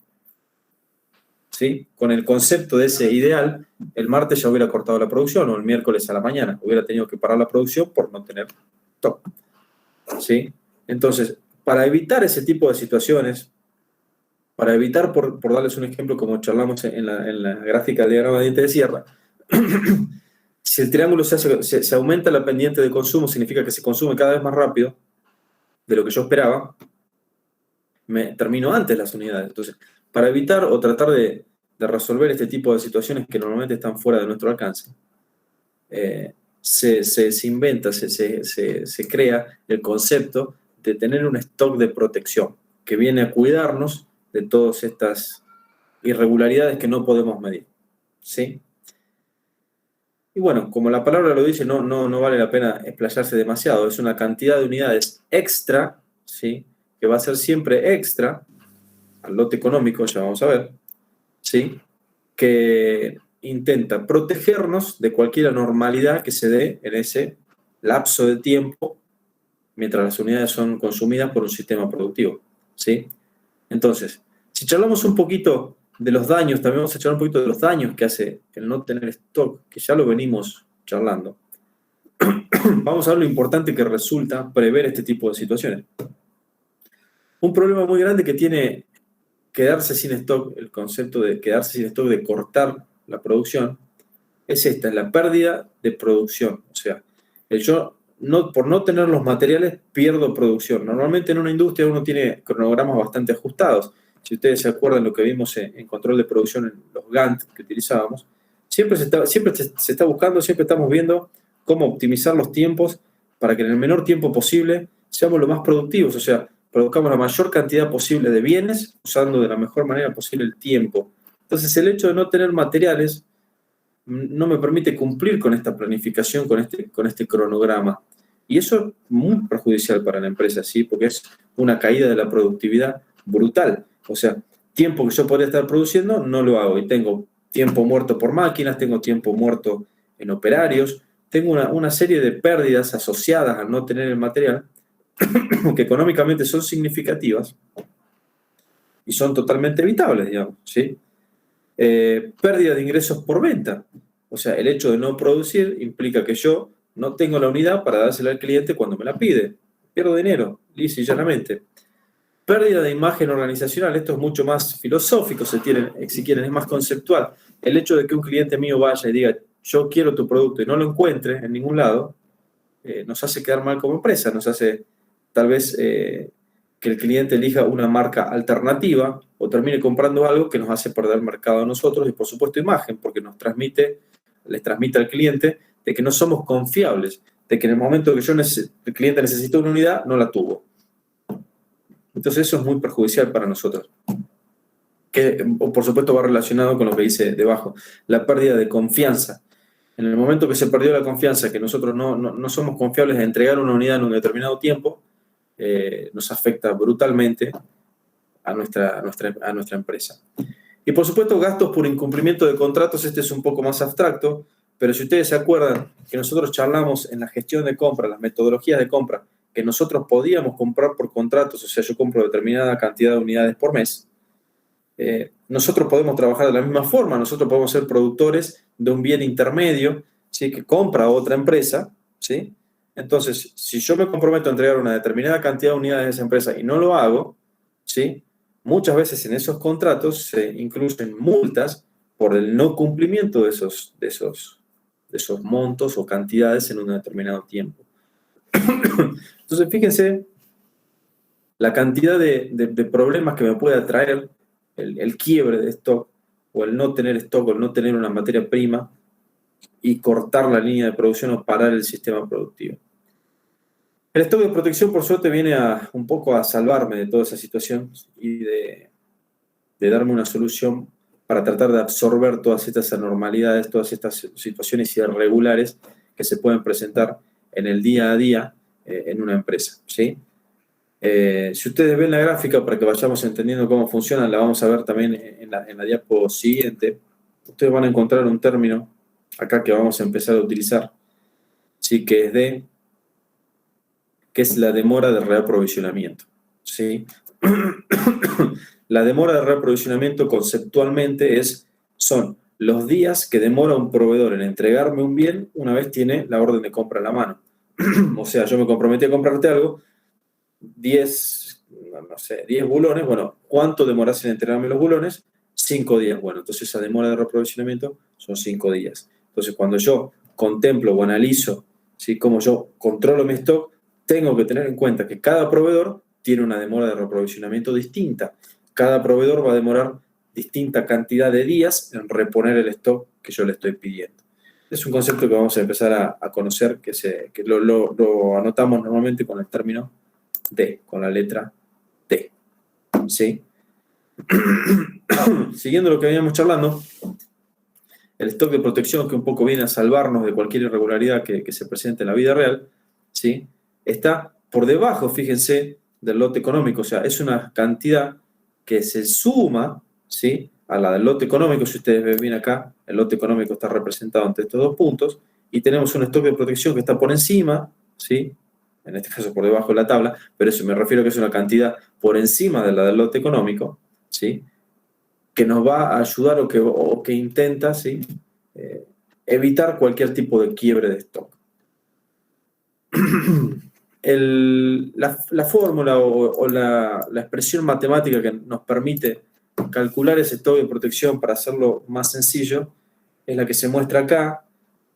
¿Sí? Con el concepto de ese ideal, el martes ya hubiera cortado la producción o el miércoles a la mañana. Hubiera tenido que parar la producción por no tener stock. ¿Sí? Entonces, para evitar ese tipo de situaciones, para evitar, por darles un ejemplo, como charlamos en la gráfica del diagrama de diente de sierra, si el triángulo se aumenta la pendiente de consumo, significa que se consume cada vez más rápido de lo que yo esperaba, me termino antes las unidades. Entonces, para evitar o tratar de resolver este tipo de situaciones que normalmente están fuera de nuestro alcance, se inventa, se crea el concepto de tener un stock de protección que viene a cuidarnos de todas estas irregularidades que no podemos medir. ¿sí? Y bueno, como la palabra lo dice, no vale la pena explayarse demasiado. Es una cantidad de unidades extra, ¿sí? Que va a ser siempre extra al lote económico, ya vamos a ver, ¿sí? Que intenta protegernos de cualquier anormalidad que se dé en ese lapso de tiempo mientras las unidades son consumidas por un sistema productivo, ¿sí? Entonces, si charlamos un poquito de los daños, también vamos a charlar un poquito de los daños que hace el no tener stock, que ya lo venimos charlando. Vamos a ver lo importante que resulta prever este tipo de situaciones. Un problema muy grande que tiene quedarse sin stock, el concepto de quedarse sin stock, de cortar la producción, es la pérdida de producción. O sea, por no tener los materiales, pierdo producción. Normalmente en una industria uno tiene cronogramas bastante ajustados. Si ustedes se acuerdan lo que vimos en control de producción en los Gantt que utilizábamos, siempre se está buscando, siempre estamos viendo cómo optimizar los tiempos para que en el menor tiempo posible seamos lo más productivos. O sea, produzcamos la mayor cantidad posible de bienes usando de la mejor manera posible el tiempo. Entonces, el hecho de no tener materiales no me permite cumplir con esta planificación, con este cronograma. Y eso es muy perjudicial para la empresa, ¿sí? Porque es una caída de la productividad brutal. O sea, tiempo que yo podría estar produciendo, no lo hago. Y tengo tiempo muerto por máquinas, tengo tiempo muerto en operarios, tengo una serie de pérdidas asociadas al no tener el material que económicamente son significativas y son totalmente evitables, digamos, ¿sí? Pérdida de ingresos por venta. O sea, el hecho de no producir implica que yo no tengo la unidad para dársela al cliente cuando me la pide. Pierdo dinero, lisa y llanamente. Pérdida de imagen organizacional. Esto es mucho más filosófico, si quieren, es más conceptual. El hecho de que un cliente mío vaya y diga, yo quiero tu producto y no lo encuentre en ningún lado, nos hace quedar mal como empresa, nos hace tal vez que el cliente elija una marca alternativa o termine comprando algo que nos hace perder mercado a nosotros y por supuesto imagen, porque les transmite al cliente de que no somos confiables, de que en el momento que el cliente necesita una unidad, no la tuvo. Entonces eso es muy perjudicial para nosotros. Que por supuesto va relacionado con lo que dice debajo, la pérdida de confianza. En el momento que se perdió la confianza, que nosotros no somos confiables de entregar una unidad en un determinado tiempo, nos afecta brutalmente a nuestra empresa. Y por supuesto, gastos por incumplimiento de contratos, este es un poco más abstracto, pero si ustedes se acuerdan que nosotros charlamos en la gestión de compra, las metodologías de compra, que nosotros podíamos comprar por contratos, o sea, yo compro determinada cantidad de unidades por mes, nosotros podemos trabajar de la misma forma, nosotros podemos ser productores de un bien intermedio, ¿sí? Que compra a otra empresa, ¿sí? Entonces, si yo me comprometo a entregar una determinada cantidad de unidades de esa empresa y no lo hago, ¿sí? Muchas veces en esos contratos se incluyen multas por el no cumplimiento de esos montos o cantidades en un determinado tiempo. Entonces, fíjense la cantidad de problemas que me puede traer el quiebre de stock o el no tener stock o el no tener una materia prima y cortar la línea de producción o parar el sistema productivo. El stock de protección, por suerte, viene un poco a salvarme de toda esa situación y de darme una solución para tratar de absorber todas estas anormalidades, todas estas situaciones irregulares que se pueden presentar en el día a día en una empresa, ¿sí? Si ustedes ven la gráfica, para que vayamos entendiendo cómo funciona, la vamos a ver también en la diapo siguiente. Ustedes van a encontrar un término acá que vamos a empezar a utilizar, ¿sí? Que es la demora de reaprovisionamiento, ¿sí? La demora de reaprovisionamiento conceptualmente son los días que demora un proveedor en entregarme un bien una vez tiene la orden de compra en la mano. O sea, yo me comprometí a comprarte algo, 10 bulones, bueno, ¿cuánto demoras en entregarme los bulones? 5 días, bueno, entonces esa demora de reaprovisionamiento son 5 días. Entonces, cuando yo contemplo o analizo, ¿sí? Cómo yo controlo mi stock, tengo que tener en cuenta que cada proveedor tiene una demora de reaprovisionamiento distinta. Cada proveedor va a demorar distinta cantidad de días en reponer el stock que yo le estoy pidiendo. Es un concepto que vamos a empezar a conocer, que lo anotamos normalmente con el término D, con la letra D. ¿Sí? Siguiendo lo que veníamos charlando, el stock de protección, que un poco viene a salvarnos de cualquier irregularidad que se presente en la vida real, ¿sí? Está por debajo, fíjense, del lote económico. O sea, es una cantidad que se suma, ¿sí?, a la del lote económico. Si ustedes ven bien acá, el lote económico está representado entre estos dos puntos, y tenemos un stock de protección que está por encima, ¿sí?, en este caso por debajo de la tabla, pero eso me refiero a que es una cantidad por encima de la del lote económico, ¿sí?, que nos va a ayudar o que intenta, ¿sí?, evitar cualquier tipo de quiebre de stock. La fórmula o la expresión matemática que nos permite calcular ese stock de protección para hacerlo más sencillo es la que se muestra acá,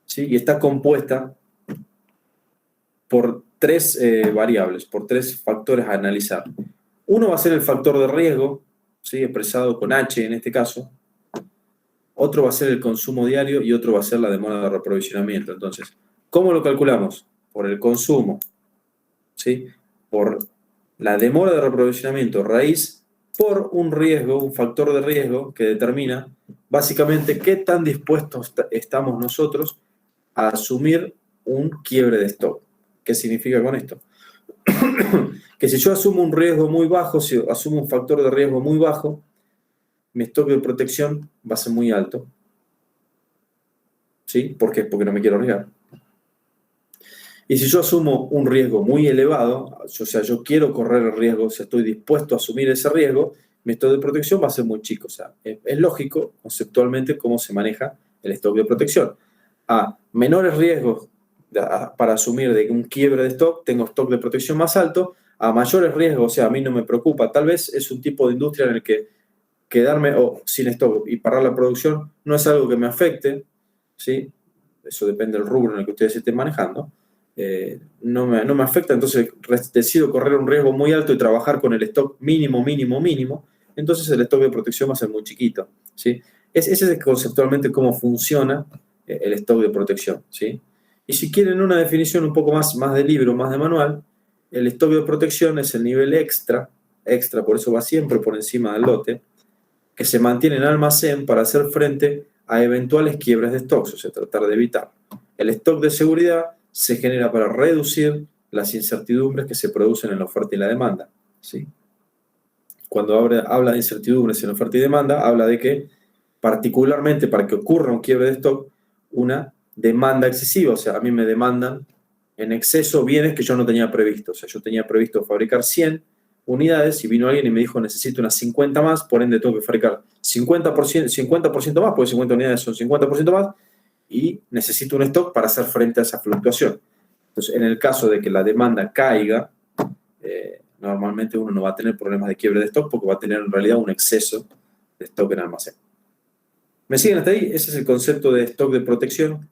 ¿sí?, y está compuesta por tres variables, por tres factores a analizar. Uno va a ser el factor de riesgo, ¿sí?, expresado con H en este caso. Otro va a ser el consumo diario y otro va a ser la demora de reaprovisionamiento. Entonces, ¿cómo lo calculamos? Por el consumo, ¿sí?, por la demora de reaprovisionamiento raíz por un riesgo, un factor de riesgo que determina básicamente qué tan dispuestos estamos nosotros a asumir un quiebre de stock. ¿Qué significa con esto? Que si yo asumo un riesgo muy bajo, si asumo un factor de riesgo muy bajo, mi stock de protección va a ser muy alto. ¿Sí? ¿Por qué? Porque no me quiero arriesgar. Y si yo asumo un riesgo muy elevado, o sea, yo quiero correr el riesgo, o sea, estoy dispuesto a asumir ese riesgo, mi stock de protección va a ser muy chico. O sea, es lógico conceptualmente cómo se maneja el stock de protección. A menores riesgos para asumir de un quiebre de stock, tengo stock de protección más alto. A mayores riesgos, o sea, a mí no me preocupa. Tal vez es un tipo de industria en el que quedarme sin stock y parar la producción no es algo que me afecte, ¿sí? Eso depende del rubro en el que ustedes estén manejando. No me afecta, entonces decido correr un riesgo muy alto y trabajar con el stock mínimo, entonces el stock de protección va a ser muy chiquito, ¿sí? Ese es conceptualmente cómo funciona el stock de protección, ¿sí? Y si quieren una definición un poco más de libro, más de manual, el stock de protección es el nivel extra, por eso va siempre por encima del lote, que se mantiene en almacén para hacer frente a eventuales quiebres de stocks, o sea, tratar de evitar. El stock de seguridad se genera para reducir las incertidumbres que se producen en la oferta y la demanda, ¿sí? Cuando habla de incertidumbres en oferta y demanda, habla de que, particularmente para que ocurra un quiebre de stock, una demanda excesiva, o sea, a mí me demandan en exceso bienes que yo no tenía previsto. O sea, yo tenía previsto fabricar 100 unidades y vino alguien y me dijo necesito unas 50 más, por ende tengo que fabricar 50% más, porque 50 unidades son 50% más, y necesito un stock para hacer frente a esa fluctuación. Entonces, en el caso de que la demanda caiga, normalmente uno no va a tener problemas de quiebre de stock porque va a tener en realidad un exceso de stock en almacén. ¿Me siguen hasta ahí? Ese es el concepto de stock de protección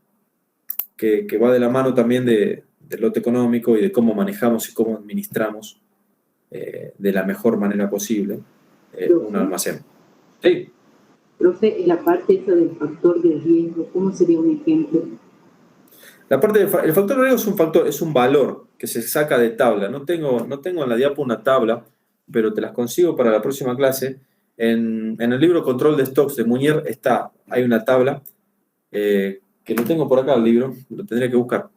que va de la mano también del lote económico y de cómo manejamos y cómo administramos de la mejor manera posible un almacén. Sí. Profe, la parte esa del factor de riesgo, ¿cómo sería un ejemplo? El factor de riesgo es un valor que se saca de tabla. No tengo en la diapo una tabla, pero te las consigo para la próxima clase. En el libro Control de Stocks de Munier hay una tabla que lo tengo por acá el libro, lo tendría que buscar.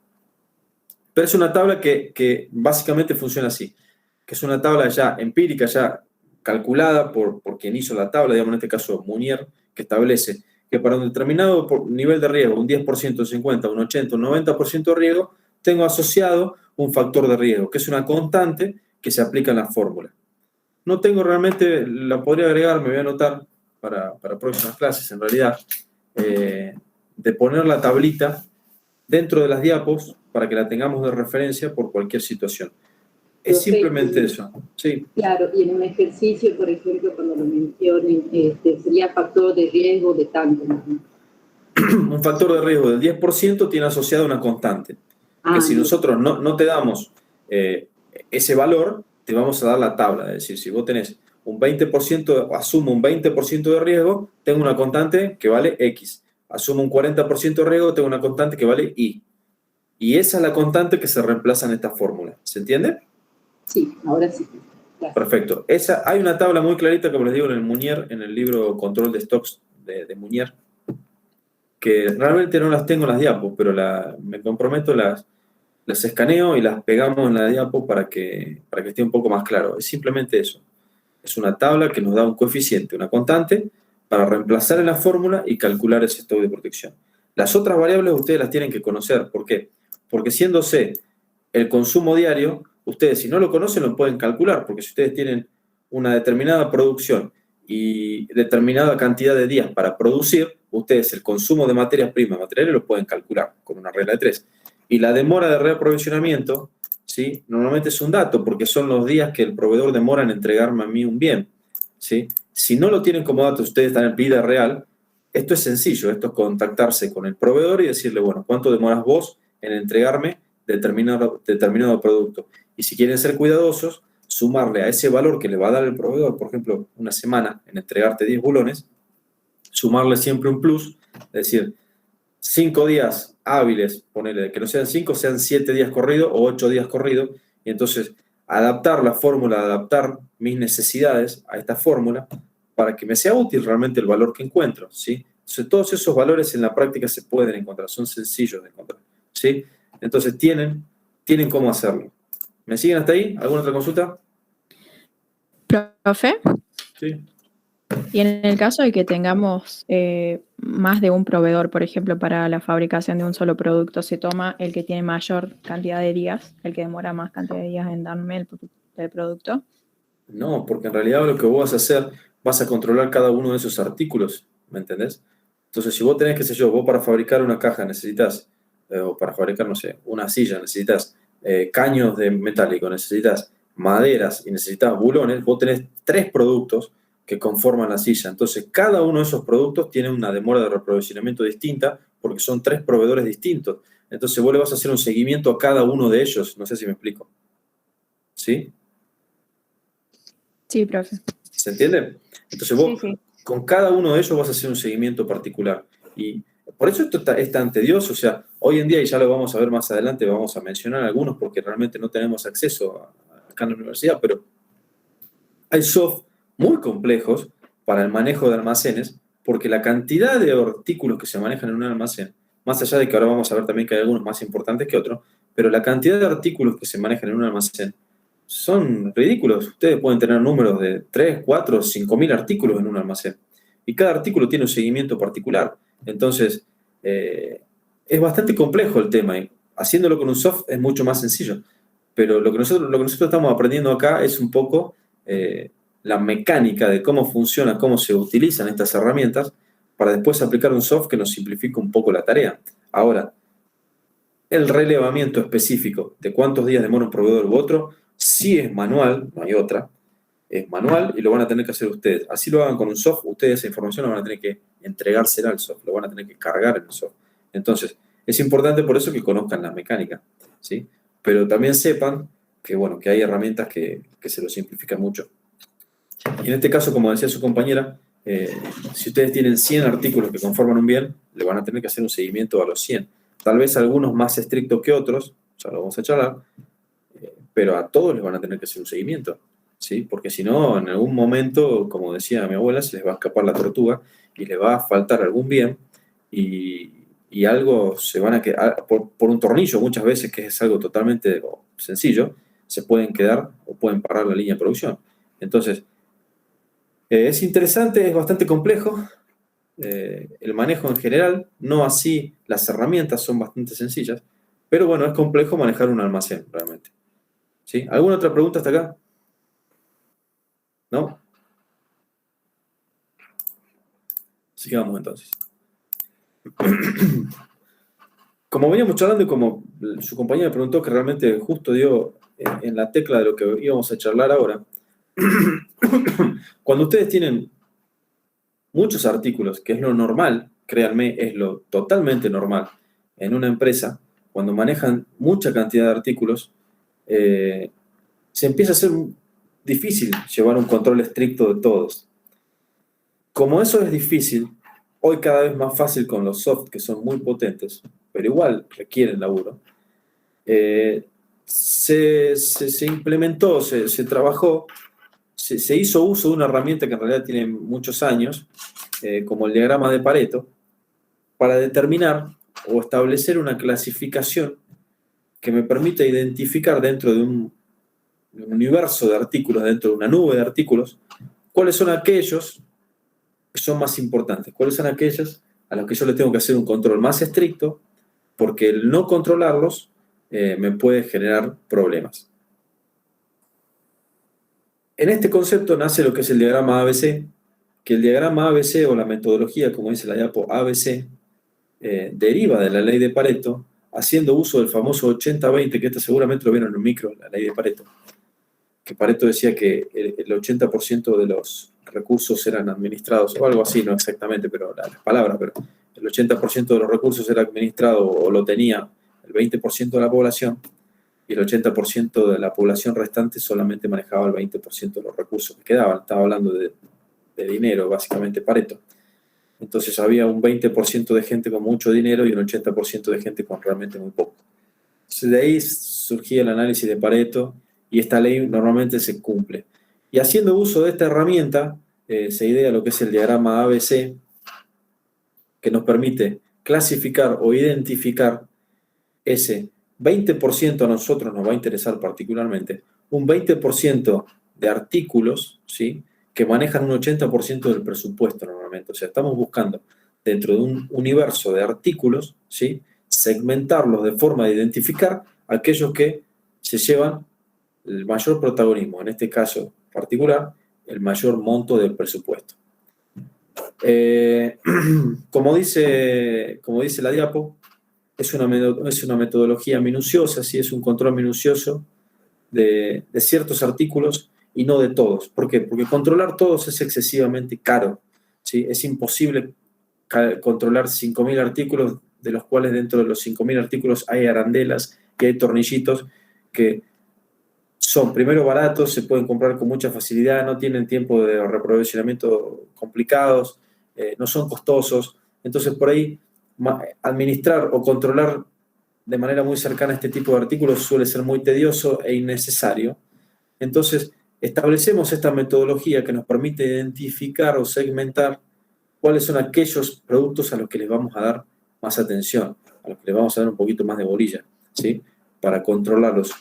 Pero es una tabla que básicamente funciona así, que es una tabla ya empírica, ya calculada por quien hizo la tabla, digamos en este caso Munier, que establece que para un determinado nivel de riesgo, un 10%, un 50%, un 80%, un 90% de riesgo, tengo asociado un factor de riesgo, que es una constante que se aplica en la fórmula. No tengo realmente, la podría agregar, me voy a anotar para próximas clases en realidad, de poner la tablita dentro de las diapos para que la tengamos de referencia por cualquier situación. Es simplemente eso. Sí. Claro, y en un ejercicio, por ejemplo, cuando lo mencionen, sería factor de riesgo de tanto, ¿no? Un factor de riesgo del 10% tiene asociado una constante. Que si nosotros no te damos ese valor, te vamos a dar la tabla. Es decir, si vos tenés un 20%, asumo un 20% de riesgo, tengo una constante que vale X. Asumo un 40% de riesgo, tengo una constante que vale Y. Y esa es la constante que se reemplaza en esta fórmula. ¿Se entiende? Sí, ahora sí. Gracias. Perfecto. Hay una tabla muy clarita, como les digo, en el Munier, en el libro Control de Stocks de Munier, que realmente no las tengo en las diapos, pero me comprometo, las escaneo y las pegamos en la diapo para que esté un poco más claro. Es simplemente eso. Es una tabla que nos da un coeficiente, una constante, para reemplazar en la fórmula y calcular ese stock de protección. Las otras variables ustedes las tienen que conocer. ¿Por qué? Porque siendo C el consumo diario, ustedes si no lo conocen lo pueden calcular, porque si ustedes tienen una determinada producción y determinada cantidad de días para producir, ustedes el consumo de materias primas, materiales, lo pueden calcular con una regla de 3. Y la demora de reaprovisionamiento, ¿sí? Normalmente es un dato, porque son los días que el proveedor demora en entregarme a mí un bien, ¿sí? Si no lo tienen como dato, ustedes están en vida real, esto es sencillo, esto es contactarse con el proveedor y decirle, bueno, ¿cuánto demoras vos en entregarme determinado producto? Y si quieren ser cuidadosos, sumarle a ese valor que le va a dar el proveedor, por ejemplo, una semana en entregarte 10 bulones, sumarle siempre un plus, es decir, 5 días hábiles, ponele, que no sean 5, sean 7 días corridos o 8 días corridos, y entonces adaptar la fórmula, adaptar mis necesidades a esta fórmula para que me sea útil realmente el valor que encuentro, ¿sí? Entonces, todos esos valores en la práctica se pueden encontrar, son sencillos de encontrar, ¿sí? Entonces, tienen cómo hacerlo. ¿Me siguen hasta ahí? ¿Alguna otra consulta? Profe, Sí. y en el caso de que tengamos más de un proveedor, por ejemplo, para la fabricación de un solo producto, ¿se toma el que tiene mayor cantidad de días, el que demora más cantidad de días en darme el producto? No, porque en realidad lo que vos vas a hacer, vas a controlar cada uno de esos artículos, ¿me entendés? Entonces, si vos tenés, qué sé yo, vos para fabricar una caja necesitas, o para fabricar, no sé, una silla, necesitas caños de metálico, necesitas maderas y necesitas bulones, vos tenés 3 productos que conforman la silla. Entonces, cada uno de esos productos tiene una demora de reaprovisionamiento distinta porque son 3 proveedores distintos. Entonces, vos le vas a hacer un seguimiento a cada uno de ellos. No sé si me explico. ¿Sí? Sí, profe. ¿Se entiende? Entonces vos, Sí. con cada uno de ellos vas a hacer un seguimiento particular. Y por eso esto es tan tedioso. O sea, hoy en día, y ya lo vamos a ver más adelante, vamos a mencionar algunos porque realmente no tenemos acceso acá en la universidad, pero hay soft muy complejos para el manejo de almacenes porque la cantidad de artículos que se manejan en un almacén, más allá de que ahora vamos a ver también que hay algunos más importantes que otros, pero la cantidad de artículos que se manejan en un almacén son ridículos. Ustedes pueden tener números de 3, 4, 5.000 artículos en un almacén. Y cada artículo tiene un seguimiento particular. Entonces, es bastante complejo el tema. Y haciéndolo con un soft es mucho más sencillo. Pero lo que nosotros estamos aprendiendo acá es un poco la mecánica de cómo funciona, cómo se utilizan estas herramientas para después aplicar un soft que nos simplifique un poco la tarea. Ahora, el relevamiento específico de cuántos días demora un proveedor u otro, sí es manual, no hay otra, es manual y lo van a tener que hacer ustedes. Así lo hagan con un soft, ustedes esa información la van a tener que entregársela al soft, lo van a tener que cargar en el soft. Entonces, es importante por eso que conozcan la mecánica, ¿sí? Pero también sepan que, bueno, que hay herramientas que se lo simplifican mucho. Y en este caso, como decía su compañera, si ustedes tienen 100 artículos que conforman un bien, le van a tener que hacer un seguimiento a los 100. Tal vez algunos más estrictos que otros, ya lo vamos a charlar, pero a todos les van a tener que hacer un seguimiento, ¿sí? Porque si no, en algún momento, como decía mi abuela, se les va a escapar la tortuga y les va a faltar algún bien y algo se van a quedar, por un tornillo muchas veces, que es algo totalmente sencillo, se pueden quedar o pueden parar la línea de producción. Entonces, es interesante, es bastante complejo el manejo en general, no así las herramientas son bastante sencillas, pero bueno, es complejo manejar un almacén realmente. ¿Sí? ¿Alguna otra pregunta hasta acá? ¿No? Sigamos entonces. Como veníamos charlando y como su compañera preguntó que realmente justo dio en la tecla de lo que íbamos a charlar ahora, cuando ustedes tienen muchos artículos, que es lo normal, créanme, es lo totalmente normal en una empresa, cuando manejan mucha cantidad de artículos, se empieza a hacer difícil llevar un control estricto de todos. Como eso es difícil, hoy cada vez más fácil con los soft, que son muy potentes, pero igual requieren laburo, se implementó, se trabajó, se hizo uso de una herramienta que en realidad tiene muchos años, como el diagrama de Pareto, para determinar o establecer una clasificación que me permita identificar dentro de un universo de artículos, dentro de una nube de artículos, cuáles son aquellos que son más importantes, cuáles son aquellos a los que yo le tengo que hacer un control más estricto, porque el no controlarlos me puede generar problemas. En este concepto nace lo que es el diagrama ABC, que el diagrama ABC o la metodología, como dice la diapo ABC, deriva de la ley de Pareto, haciendo uso del famoso 80-20, que seguramente lo vieron en un micro, la ley de Pareto, que Pareto decía que el 80% de los recursos eran administrados, o algo así, no exactamente, pero las palabras, pero el 80% de los recursos era administrado o lo tenía el 20% de la población, y el 80% de la población restante solamente manejaba el 20% de los recursos que quedaban. Estaba hablando de dinero, básicamente, Pareto. Entonces había un 20% de gente con mucho dinero y un 80% de gente con realmente muy poco. Entonces, de ahí surgía el análisis de Pareto y esta ley normalmente se cumple. Y haciendo uso de esta herramienta, se idea lo que es el diagrama ABC, que nos permite clasificar o identificar ese 20% a nosotros nos va a interesar particularmente, un 20% de artículos, ¿sí?, que manejan un 80% del presupuesto normalmente. O sea, estamos buscando dentro de un universo de artículos, ¿sí?, segmentarlos de forma de identificar aquellos que se llevan el mayor protagonismo, en este caso particular, el mayor monto del presupuesto. Como dice la diapo, es una metodología minuciosa, ¿sí? Es un control minucioso de ciertos artículos y no de todos. ¿Por qué? Porque controlar todos es excesivamente caro, ¿sí? Es imposible controlar 5.000 artículos, de los cuales dentro de los 5.000 artículos hay arandelas y hay tornillitos que son primero baratos, se pueden comprar con mucha facilidad, no tienen tiempo de reprovisionamiento complicados, no son costosos. Entonces, por ahí, administrar o controlar de manera muy cercana este tipo de artículos suele ser muy tedioso e innecesario. Entonces, establecemos esta metodología que nos permite identificar o segmentar cuáles son aquellos productos a los que les vamos a dar más atención, a los que les vamos a dar un poquito más de bolilla, ¿sí?, para controlarlos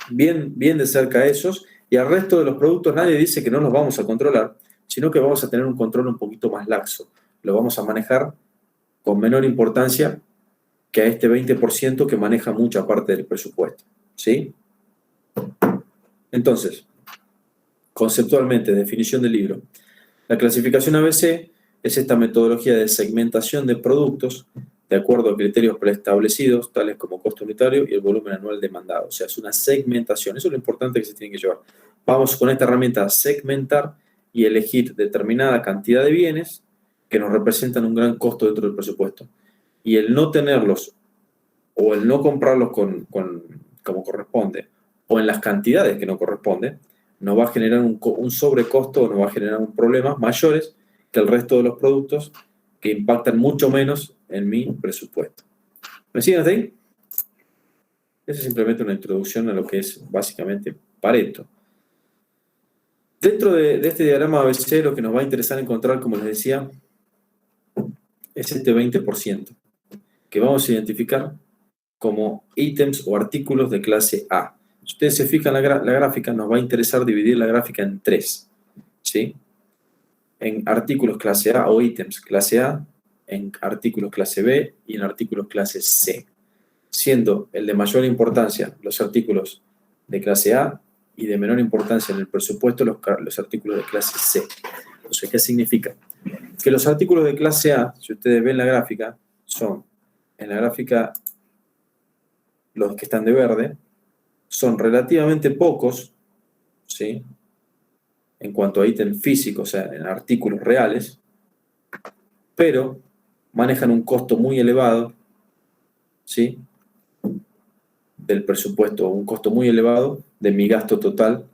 bien de cerca a esos, y al resto de los productos nadie dice que no los vamos a controlar, sino que vamos a tener un control un poquito más laxo. Lo vamos a manejar con menor importancia que a este 20% que maneja mucha parte del presupuesto, ¿sí? Entonces, conceptualmente, definición del libro. La clasificación ABC es esta metodología de segmentación de productos de acuerdo a criterios preestablecidos, tales como costo unitario y el volumen anual demandado. O sea, es una segmentación. Eso es lo importante que se tiene que llevar. Vamos con esta herramienta a segmentar y elegir determinada cantidad de bienes que nos representan un gran costo dentro del presupuesto. Y el no tenerlos o el no comprarlos como corresponde o en las cantidades que no corresponden, nos va a generar un sobrecosto o nos va a generar problemas mayores que el resto de los productos que impactan mucho menos en mi presupuesto. ¿Me siguen hasta ahí? Esa es simplemente una introducción a lo que es básicamente Pareto. Dentro de este diagrama ABC lo que nos va a interesar encontrar, como les decía, es este 20%, que vamos a identificar como ítems o artículos de clase A. Si ustedes se fijan en la gráfica, nos va a interesar dividir la gráfica en 3, ¿sí? En artículos clase A o ítems clase A, en artículos clase B y en artículos clase C, siendo el de mayor importancia los artículos de clase A y de menor importancia en el presupuesto los artículos de clase C. Entonces, ¿qué significa? Que los artículos de clase A, si ustedes ven la gráfica, son, en la gráfica, los que están de verde, son relativamente pocos, ¿sí?, en cuanto a ítems físicos, o sea, en artículos reales, pero manejan un costo muy elevado, ¿sí?, del presupuesto, un costo muy elevado de mi gasto total,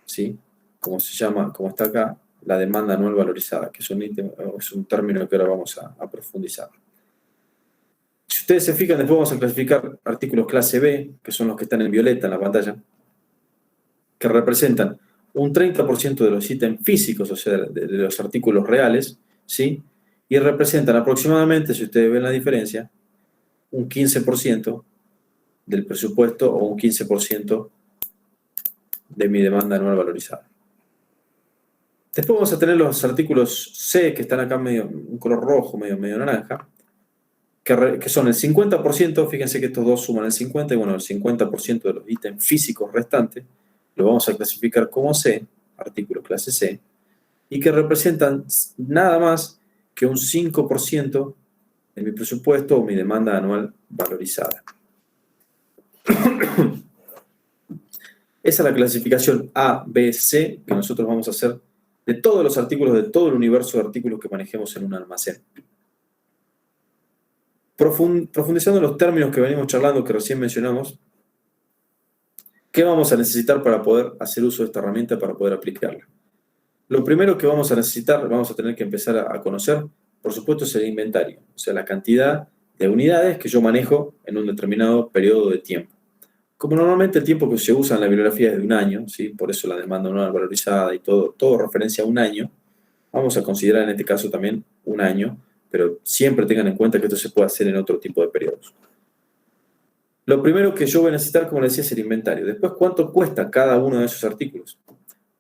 ¿sí?, como se llama, como está acá, la demanda anual valorizada, que es un término que ahora vamos a profundizar. Si ustedes se fijan, después vamos a clasificar artículos clase B, que son los que están en violeta en la pantalla, que representan un 30% de los ítems físicos, o sea, de los artículos reales, ¿sí?, y representan aproximadamente, si ustedes ven la diferencia, un 15% del presupuesto o un 15% de mi demanda anual valorizada. Después vamos a tener los artículos C, que están acá medio, un color rojo, medio naranja, que son el 50%, fíjense que estos dos suman el 50%, y bueno, el 50% de los ítems físicos restantes lo vamos a clasificar como C, artículo clase C, y que representan nada más que un 5% de mi presupuesto o mi demanda anual valorizada. Esa es la clasificación A, B, C que nosotros vamos a hacer de todos los artículos, de todo el universo de artículos que manejemos en un almacén. Profundizando en los términos que venimos charlando, que recién mencionamos, ¿qué vamos a necesitar para poder hacer uso de esta herramienta, para poder aplicarla? Lo primero que vamos a necesitar, vamos a tener que empezar a conocer, por supuesto, es el inventario, o sea, la cantidad de unidades que yo manejo en un determinado periodo de tiempo. Como normalmente el tiempo que se usa en la bibliografía es de un año, ¿sí? Por eso la demanda anual valorizada y todo referencia a un año, vamos a considerar en este caso también un año, pero siempre tengan en cuenta que esto se puede hacer en otro tipo de periodos. Lo primero que yo voy a necesitar, como les decía, es el inventario. Después, ¿cuánto cuesta cada uno de esos artículos?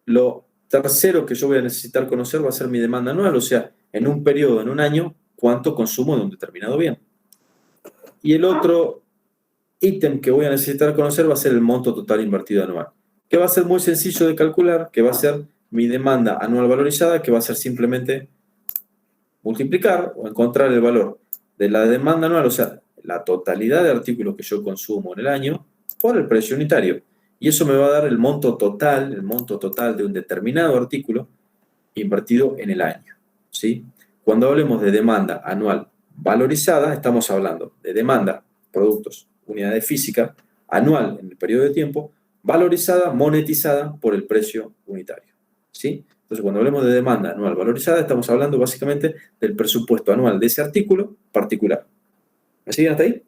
Lo tercero que yo voy a necesitar conocer va a ser mi demanda anual, o sea, en un periodo, en un año, cuánto consumo de un determinado bien. Y el otro ítem que voy a necesitar conocer va a ser el monto total invertido anual, que va a ser muy sencillo de calcular, que va a ser mi demanda anual valorizada, que va a ser simplemente multiplicar o encontrar el valor de la demanda anual, o sea, la totalidad de artículos que yo consumo en el año, por el precio unitario. Y eso me va a dar el monto total de un determinado artículo invertido en el año, ¿sí? Cuando hablemos de demanda anual valorizada, estamos hablando de demanda, productos, unidades físicas, anual en el periodo de tiempo, valorizada, monetizada por el precio unitario, ¿sí? Entonces, cuando hablemos de demanda anual valorizada, estamos hablando básicamente del presupuesto anual de ese artículo particular. ¿Me siguen hasta ahí?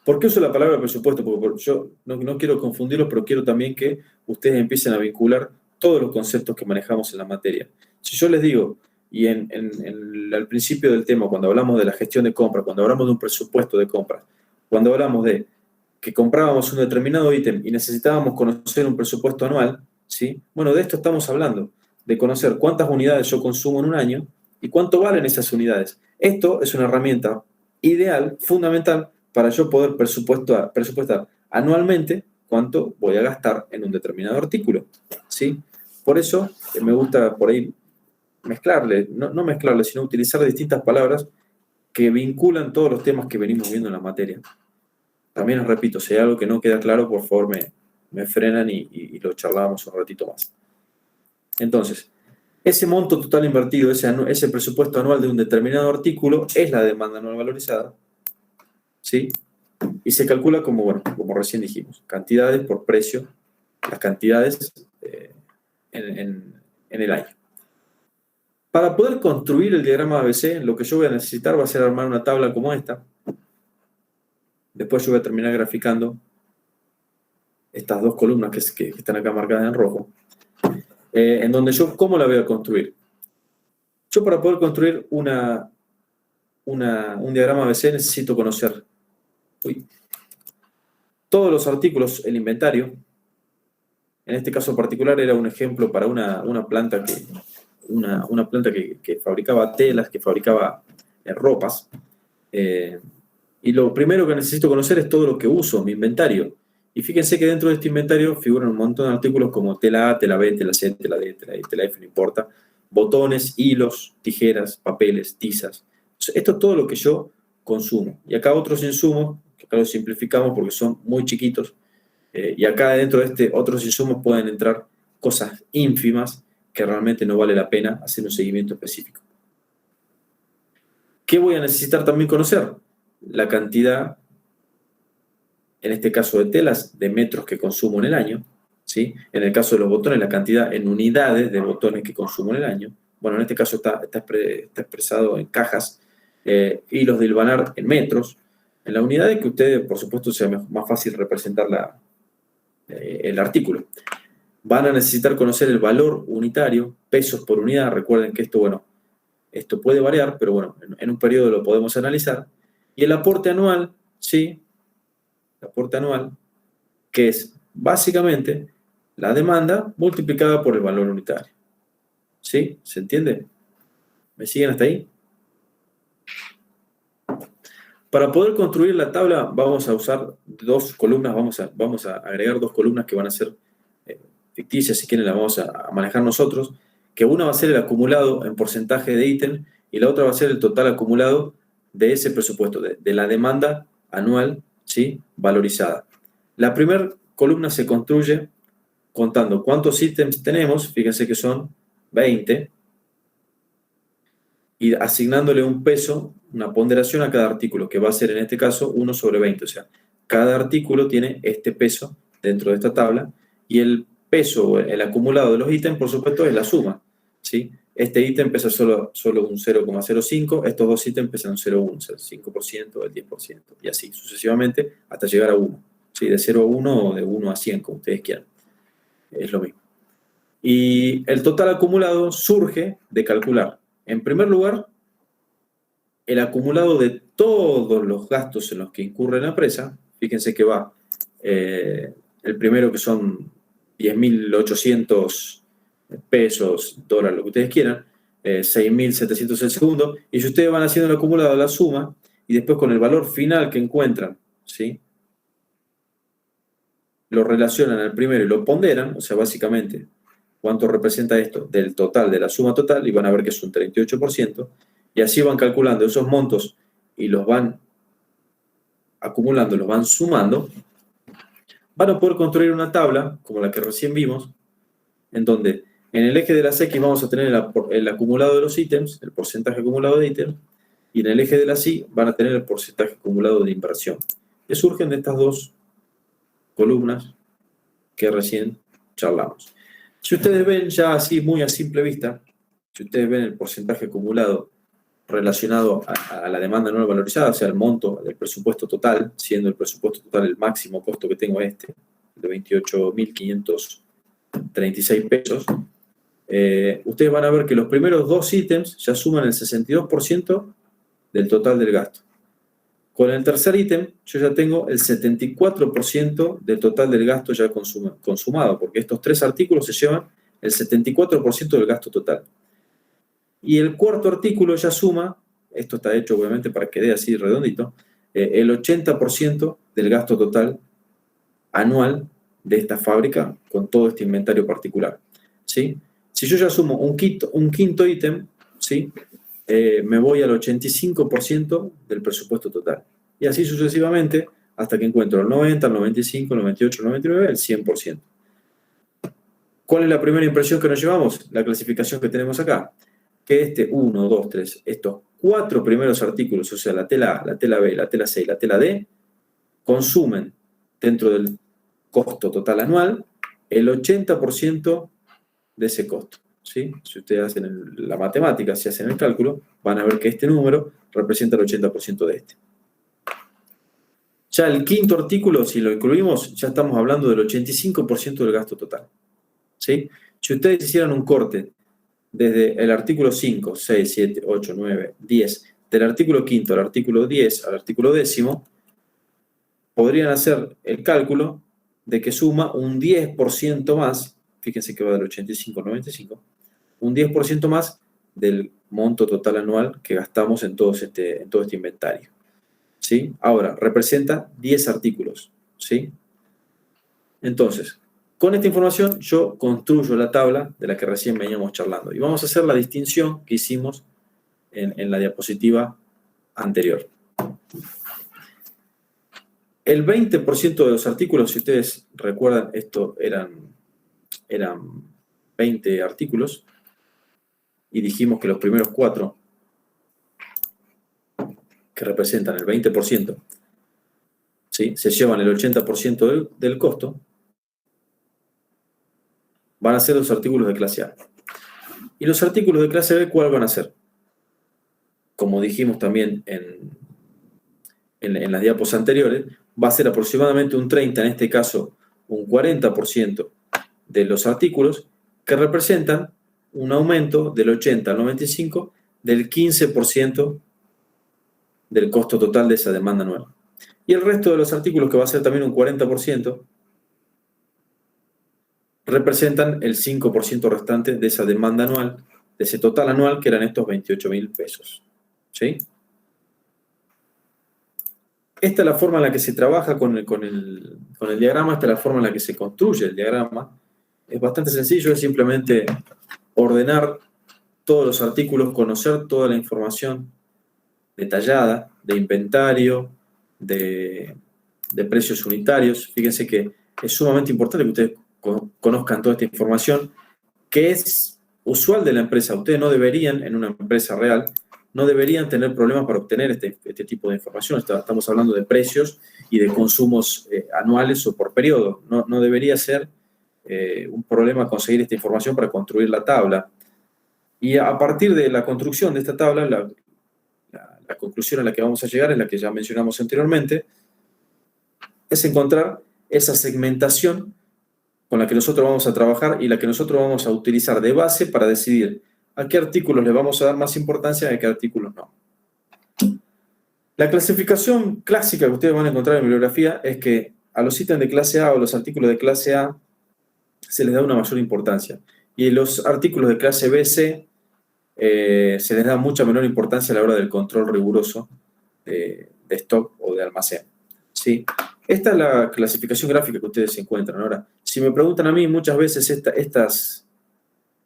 ¿Por qué uso la palabra presupuesto? Porque yo no quiero confundirlos, pero quiero también que ustedes empiecen a vincular todos los conceptos que manejamos en la materia. Si yo les digo, y al principio del tema, cuando hablamos de la gestión de compras, cuando hablamos de un presupuesto de compras, cuando hablamos de que comprábamos un determinado ítem y necesitábamos conocer un presupuesto anual, ¿sí? Bueno, de esto estamos hablando, de conocer cuántas unidades yo consumo en un año y cuánto valen esas unidades. Esto es una herramienta ideal, fundamental, para yo poder presupuestar anualmente cuánto voy a gastar en un determinado artículo, ¿sí? Por eso me gusta por ahí mezclarle, no mezclarle, sino utilizar distintas palabras que vinculan todos los temas que venimos viendo en la materia. También les repito, si hay algo que no queda claro, por favor me frenan y lo charlamos un ratito más. Entonces, ese monto total invertido, ese presupuesto anual de un determinado artículo es la demanda anual valorizada, ¿sí? Y se calcula como recién dijimos, cantidades por precio, las cantidades en el año. Para poder construir el diagrama ABC, lo que yo voy a necesitar va a ser armar una tabla como esta. Después yo voy a terminar graficando estas dos columnas que están acá marcadas en rojo. En donde yo, ¿cómo la voy a construir? Yo para poder construir un diagrama ABC necesito conocer todos los artículos, el inventario. En este caso particular era un ejemplo para una planta que fabricaba telas, que fabricaba ropas. Y lo primero que necesito conocer es todo lo que uso, mi inventario. Y fíjense que dentro de este inventario figuran un montón de artículos como tela A, tela B, tela C, tela D, tela E, tela F, no importa. Botones, hilos, tijeras, papeles, tizas. Esto es todo lo que yo consumo. Y acá otros insumos, que acá los simplificamos porque son muy chiquitos. Y acá dentro de otros insumos pueden entrar cosas ínfimas que realmente no vale la pena hacer un seguimiento específico. ¿Qué voy a necesitar también conocer? La cantidad, en este caso de telas, de metros que consumo en el año, ¿sí? En el caso de los botones, la cantidad en unidades de botones que consumo en el año. Bueno, en este caso está expresado en cajas, y los de hilvanar en metros. En la unidad de que ustedes, por supuesto, sea más fácil representar el artículo. van a necesitar conocer el valor unitario, pesos por unidad. Recuerden que esto, bueno, esto puede variar, pero bueno, en un periodo lo podemos analizar. Y el aporte anual, ¿sí? El aporte anual, que es básicamente la demanda multiplicada por el valor unitario. ¿Sí? ¿Se entiende? ¿Me siguen hasta ahí? Para poder construir la tabla vamos a usar dos columnas, vamos a agregar dos columnas que van a ser ficticias, si quieren las vamos a manejar nosotros, que una va a ser el acumulado en porcentaje de ítem y la otra va a ser el total acumulado de ese presupuesto, de la demanda anual, ¿sí? Valorizada. La primera columna se construye contando cuántos ítems tenemos, fíjense que son 20, y asignándole un peso, una ponderación a cada artículo, que va a ser en este caso 1/20. O sea, cada artículo tiene este peso dentro de esta tabla, y el peso, el acumulado de los ítems, por supuesto, es la suma, ¿sí? Este ítem pesa solo un 0,05, estos dos ítems pesan un 0,1, o sea, el 5%, el 10%, y así sucesivamente hasta llegar a 1. ¿Sí? De 0 a 1 o de 1 a 100, como ustedes quieran. Es lo mismo. Y el total acumulado surge de calcular, en primer lugar, el acumulado de todos los gastos en los que incurre la empresa. Fíjense que va el primero, que son 10.800 pesos, dólares, lo que ustedes quieran, 6.700 el segundo, y si ustedes van haciendo el acumulado, la suma, y después con el valor final que encuentran, ¿sí? Lo relacionan al primero y lo ponderan, o sea, básicamente, ¿cuánto representa esto? Del total, de la suma total, y van a ver que es un 38%, y así van calculando esos montos y los van acumulando, los van sumando. Van a poder construir una tabla, como la que recién vimos, en donde en el eje de las X vamos a tener el acumulado de los ítems, el porcentaje acumulado de ítems, y en el eje de las Y van a tener el porcentaje acumulado de inversión, que surgen de estas dos columnas que recién charlamos. Si ustedes ven ya así, muy a simple vista, si ustedes ven el porcentaje acumulado relacionado a la demanda no valorizada, o sea, el monto del presupuesto total, siendo el presupuesto total el máximo costo que tengo de 28.536 pesos, ustedes van a ver que los primeros dos ítems ya suman el 62% del total del gasto. Con el tercer ítem, yo ya tengo el 74% del total del gasto ya consumado, porque estos tres artículos se llevan el 74% del gasto total. Y el cuarto artículo ya suma, esto está hecho obviamente para que quede así redondito, el 80% del gasto total anual de esta fábrica con todo este inventario particular, ¿sí? Si yo ya sumo un quinto ítem, ¿sí? Me voy al 85% del presupuesto total. Y así sucesivamente hasta que encuentro el 90, el 95, el 98, el 99, el 100%. ¿Cuál es la primera impresión que nos llevamos? La clasificación que tenemos acá. Que 1, 2, 3, estos 4 primeros artículos, o sea, la tela A, la tela B, la tela C y la tela D, consumen dentro del costo total anual el 80% de ese costo, ¿sí? Si ustedes hacen la matemática, si hacen el cálculo, van a ver que este número representa el 80% de este. Ya el quinto artículo, si lo incluimos, ya estamos hablando del 85% del gasto total, ¿sí? Si ustedes hicieran un corte desde el artículo 5, 6, 7, 8, 9, 10, del artículo 5 al artículo 10 al artículo 10, podrían hacer el cálculo de que suma un 10% más, fíjense que va del 85 al 95, un 10% más del monto total anual que gastamos en todo este inventario, ¿sí? Ahora, representa 10 artículos, ¿sí? Entonces, con esta información yo construyo la tabla de la que recién veníamos charlando. Y vamos a hacer la distinción que hicimos en la diapositiva anterior. El 20% de los artículos, si ustedes recuerdan, esto eran 20 artículos, y dijimos que los primeros 4, que representan el 20%, ¿sí? Se llevan el 80% del costo, van a ser los artículos de clase A. Y los artículos de clase B, ¿cuál van a ser? Como dijimos también en las diapos anteriores, va a ser aproximadamente un 30%, en este caso un 40% de los artículos que representan un aumento del 80 al 95 del 15% del costo total de esa demanda anual. Y el resto de los artículos, que va a ser también un 40%, representan el 5% restante de esa demanda anual, de ese total anual, que eran estos 28.000 pesos. ¿Sí? Esta es la forma en la que se trabaja con el diagrama, esta es la forma en la que se construye el diagrama. Es bastante sencillo, es simplemente ordenar todos los artículos, conocer toda la información detallada de inventario, de precios unitarios. Fíjense que es sumamente importante que ustedes conozcan toda esta información, que es usual de la empresa. Ustedes no deberían, en una empresa real, no deberían tener problemas para obtener este tipo de información. Estamos hablando de precios y de consumos anuales o por periodo. No debería ser un problema conseguir esta información para construir la tabla. Y a partir de la construcción de esta tabla, la conclusión a la que vamos a llegar es la que ya mencionamos anteriormente, es encontrar esa segmentación con la que nosotros vamos a trabajar y la que nosotros vamos a utilizar de base para decidir a qué artículos le vamos a dar más importancia y a qué artículos no. La clasificación clásica que ustedes van a encontrar en bibliografía es que a los ítems de clase A o los artículos de clase A se les da una mayor importancia. Y los artículos de clase B, C, se les da mucha menor importancia a la hora del control riguroso de stock o de almacén. ¿Sí? Esta es la clasificación gráfica que ustedes encuentran. Ahora, si me preguntan a mí, muchas veces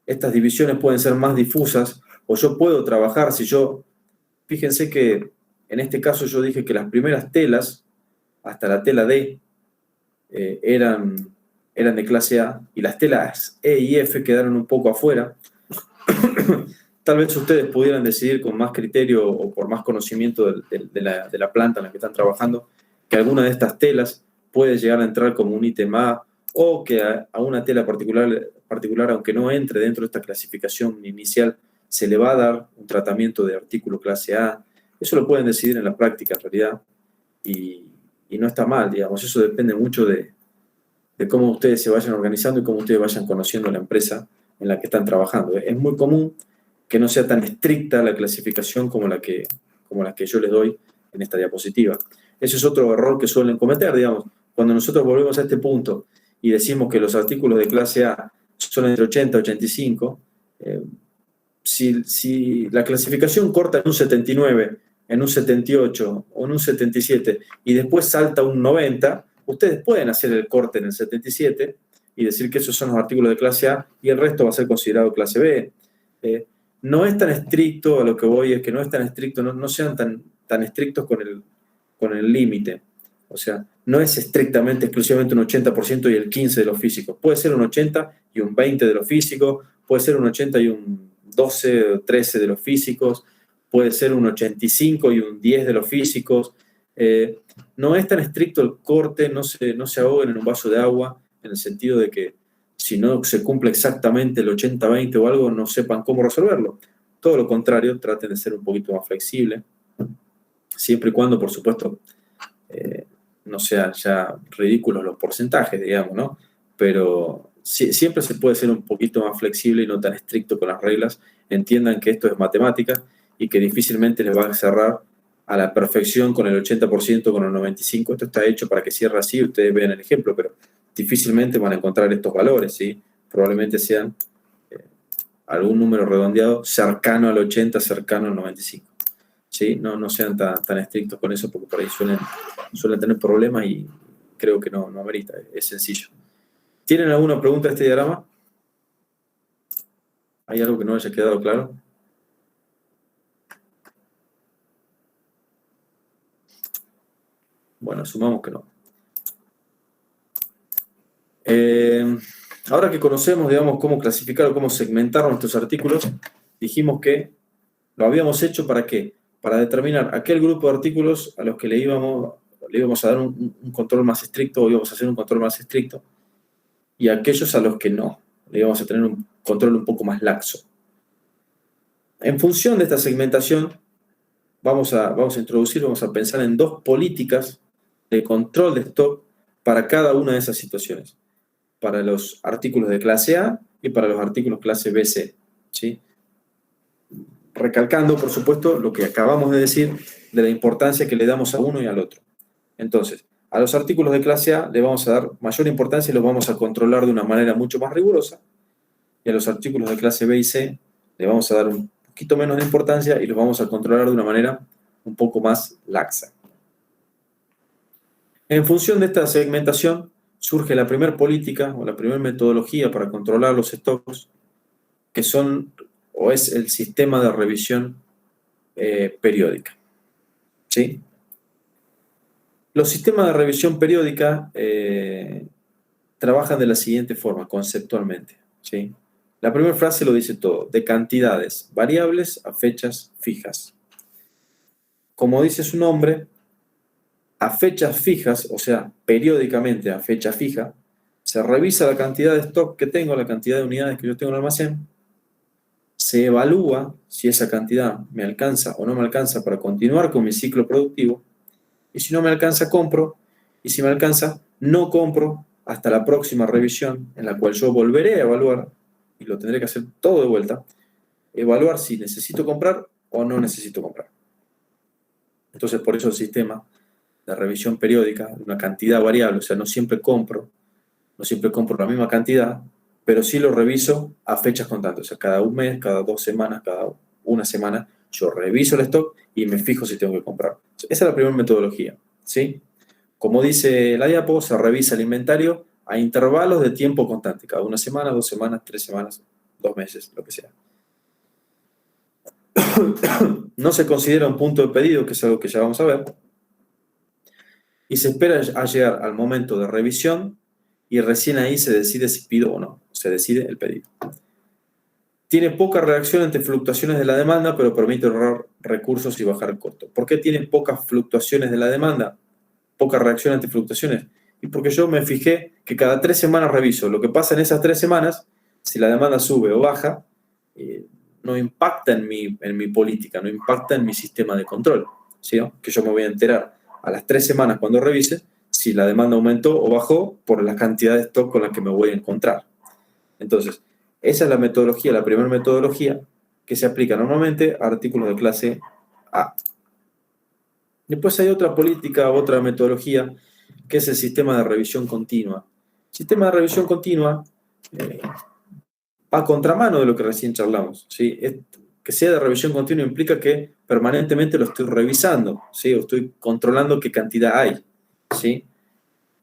estas divisiones pueden ser más difusas, o yo puedo trabajar, fíjense que en este caso yo dije que las primeras telas, hasta la tela D, eran de clase A, y las telas E y F quedaron un poco afuera. Tal vez ustedes pudieran decidir con más criterio o por más conocimiento de la planta en la que están trabajando, que alguna de estas telas puede llegar a entrar como un ítem A, o que a una tela particular, aunque no entre dentro de esta clasificación inicial, se le va a dar un tratamiento de artículo clase A. Eso lo pueden decidir en la práctica, en realidad, y no está mal, digamos. Eso depende mucho de cómo ustedes se vayan organizando y cómo ustedes vayan conociendo la empresa en la que están trabajando. Es muy común que no sea tan estricta la clasificación como la que yo les doy en esta diapositiva. Ese es otro error que suelen cometer, digamos. Cuando nosotros volvemos a este punto y decimos que los artículos de clase A son entre 80 y 85, si la clasificación corta en un 79, en un 78 o en un 77 y después salta un 90, ustedes pueden hacer el corte en el 77 y decir que esos son los artículos de clase A y el resto va a ser considerado clase B. No es tan estricto, a lo que voy es que no es tan estricto, no sean tan estrictos con el límite. O sea, no es estrictamente, exclusivamente un 80% y el 15% de los físicos. Puede ser un 80 y un 20 de los físicos, puede ser un 80 y un 12 o 13 de los físicos, puede ser un 85 y un 10 de los físicos. No es tan estricto el corte, no se ahoguen en un vaso de agua, en el sentido de que si no se cumple exactamente el 80-20 o algo, no sepan cómo resolverlo. Todo lo contrario, traten de ser un poquito más flexibles, siempre y cuando, por supuesto, no sean ya ridículos los porcentajes, digamos, ¿no? Pero siempre se puede ser un poquito más flexible y no tan estricto con las reglas. Entiendan que esto es matemática y que difícilmente les va a cerrar a la perfección con el 80%, con el 95%. Esto está hecho para que cierre así, ustedes vean el ejemplo, pero difícilmente van a encontrar estos valores, ¿sí? Probablemente sean algún número redondeado cercano al 80, cercano al 95. ¿Sí? No sean tan estrictos con eso, porque por ahí suelen tener problemas y creo que no amerita, es sencillo. ¿Tienen alguna pregunta de este diagrama? ¿Hay algo que no haya quedado claro? Bueno, asumamos que no. Ahora que conocemos, digamos, cómo clasificar o cómo segmentar nuestros artículos, dijimos que lo habíamos hecho ¿para qué? Para determinar aquel grupo de artículos a los que le íbamos a dar un control más estricto o íbamos a hacer un control más estricto, y aquellos a los que no, le íbamos a tener un control un poco más laxo. En función de esta segmentación, vamos a pensar en dos políticas de control de stock para cada una de esas situaciones. para los artículos de clase A y para los artículos clase BC, ¿sí? Recalcando, por supuesto, lo que acabamos de decir de la importancia que le damos a uno y al otro. Entonces, a los artículos de clase A le vamos a dar mayor importancia y los vamos a controlar de una manera mucho más rigurosa, y a los artículos de clase B y C le vamos a dar un poquito menos de importancia y los vamos a controlar de una manera un poco más laxa. En función de esta segmentación surge la primera política o la primera metodología para controlar los stocks, que son o es el sistema de revisión periódica. ¿Sí? Los sistemas de revisión periódica trabajan de la siguiente forma, conceptualmente. ¿Sí? La primera frase lo dice todo, de cantidades variables a fechas fijas. Como dice su nombre, a fechas fijas, o sea, periódicamente a fecha fija, se revisa la cantidad de stock que tengo, la cantidad de unidades que yo tengo en el almacén, se evalúa si esa cantidad me alcanza o no me alcanza para continuar con mi ciclo productivo, y si no me alcanza, compro, y si me alcanza, no compro hasta la próxima revisión, en la cual yo volveré a evaluar, y lo tendré que hacer todo de vuelta, evaluar si necesito comprar o no necesito comprar. Entonces, por eso el sistema de revisión periódica, una cantidad variable, o sea, no siempre compro la misma cantidad, pero sí lo reviso a fechas constantes, o sea, cada un mes, cada 2 semanas, cada una semana, yo reviso el stock y me fijo si tengo que comprar. Esa es la primera metodología, ¿sí? Como dice la diapo, se revisa el inventario a intervalos de tiempo constante, cada una semana, 2 semanas, 3 semanas, 2 meses, lo que sea. No se considera un punto de pedido, que es algo que ya vamos a ver, y se espera a llegar al momento de revisión y recién ahí se decide si pido o no, se decide el pedido. Tiene poca reacción ante fluctuaciones de la demanda, pero permite ahorrar recursos y bajar el costo. ¿Por qué tiene pocas fluctuaciones de la demanda? Poca reacción ante fluctuaciones. Y porque yo me fijé que cada 3 semanas reviso lo que pasa en esas 3 semanas, si la demanda sube o baja, no impacta en mi política, no impacta en mi sistema de control, ¿sí? Que yo me voy a enterar a las 3 semanas cuando revise si la demanda aumentó o bajó por la cantidad de stock con la que me voy a encontrar. Entonces, esa es la metodología, la primera metodología que se aplica normalmente a artículos de clase A. Después hay otra política, otra metodología, que es el sistema de revisión continua. El sistema de revisión continua va a contramano de lo que recién charlamos, ¿sí? Que sea de revisión continua implica que permanentemente lo estoy revisando, ¿sí? O estoy controlando qué cantidad hay, ¿sí?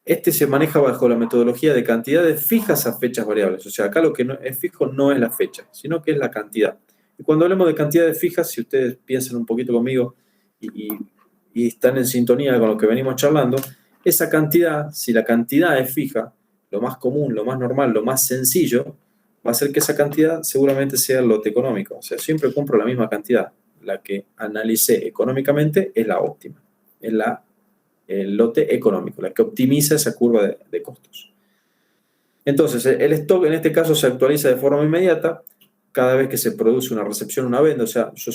Este se maneja bajo la metodología de cantidades fijas a fechas variables. O sea, acá lo que no es fijo no es la fecha, sino que es la cantidad. Y cuando hablemos de cantidades fijas, si ustedes piensan un poquito conmigo y están en sintonía con lo que venimos charlando, esa cantidad, si la cantidad es fija, lo más común, lo más normal, lo más sencillo, va a ser que esa cantidad seguramente sea el lote económico. O sea, siempre compro la misma cantidad. La que analicé económicamente es la óptima, es el lote económico, la que optimiza esa curva de costos. Entonces, el stock en este caso se actualiza de forma inmediata cada vez que se produce una recepción o una venta. O sea, yo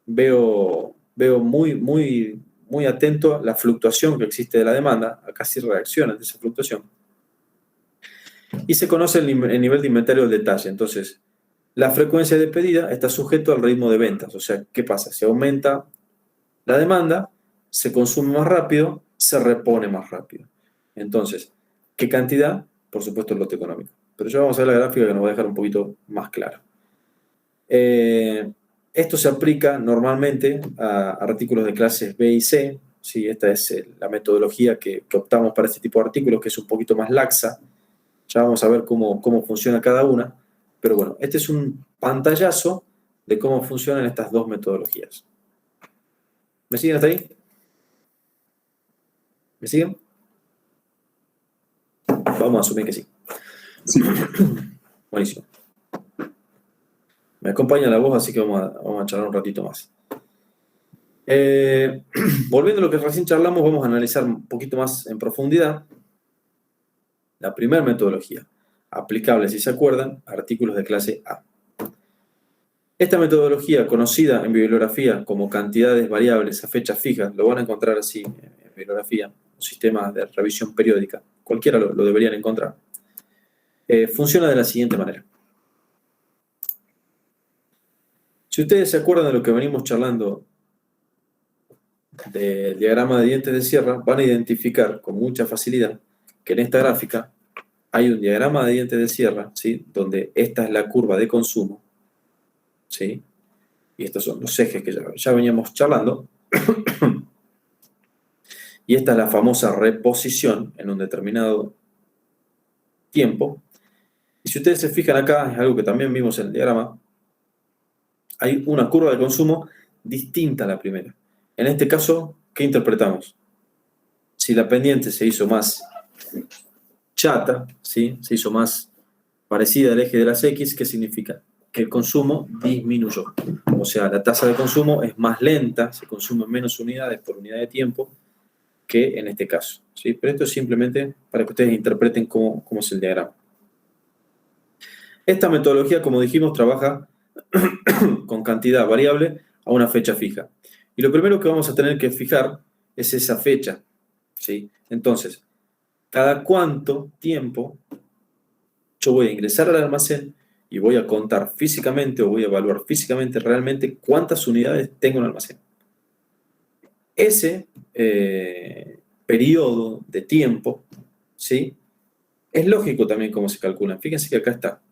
veo muy atento a la fluctuación que existe de la demanda, a casi reacciona ante esa fluctuación. Y se conoce el nivel de inventario del detalle. Entonces, la frecuencia de pedida está sujeto al ritmo de ventas. O sea, ¿qué pasa? Si aumenta la demanda, se consume más rápido, se repone más rápido. Entonces, ¿qué cantidad? Por supuesto, el lote económico. Pero ya vamos a ver la gráfica que nos va a dejar un poquito más claro. Esto se aplica normalmente a artículos de clases B y C. ¿Sí? Esta es la metodología que optamos para este tipo de artículos, que es un poquito más laxa. Ya vamos a ver cómo funciona cada una. Pero bueno, este es un pantallazo de cómo funcionan estas dos metodologías. ¿Me siguen hasta ahí? ¿Me siguen? Vamos a asumir que sí. Sí. Buenísimo. Me acompaña la voz, así que vamos a charlar un ratito más. Volviendo a lo que recién charlamos, vamos a analizar un poquito más en profundidad la primera metodología, aplicable, si se acuerdan, a artículos de clase A. Esta metodología, conocida en bibliografía como cantidades variables a fechas fijas, lo van a encontrar así en bibliografía, un sistema de revisión periódica, cualquiera lo deberían encontrar. funciona de la siguiente manera. Si ustedes se acuerdan de lo que venimos charlando del diagrama de dientes de sierra, van a identificar con mucha facilidad que en esta gráfica hay un diagrama de dientes de sierra, ¿sí? Donde esta es la curva de consumo, ¿sí? Y estos son los ejes que ya veníamos charlando. Y esta es la famosa reposición en un determinado tiempo. Y si ustedes se fijan acá, es algo que también vimos en el diagrama, hay una curva de consumo distinta a la primera. En este caso, ¿qué interpretamos? Si la pendiente se hizo más chata, ¿sí? Se hizo más parecida al eje de las X, ¿qué significa? Que el consumo disminuyó. O sea, la tasa de consumo es más lenta, se consumen menos unidades por unidad de tiempo que en este caso, ¿sí? Pero esto es simplemente para que ustedes interpreten cómo es el diagrama. Esta metodología, como dijimos, trabaja con cantidad variable a una fecha fija. Y lo primero que vamos a tener que fijar es esa fecha, ¿sí? Entonces, cada cuánto tiempo yo voy a ingresar al almacén y voy a contar físicamente o voy a evaluar físicamente realmente cuántas unidades tengo en el almacén. Ese periodo de tiempo, ¿sí? Es lógico también cómo se calcula. Fíjense que acá está.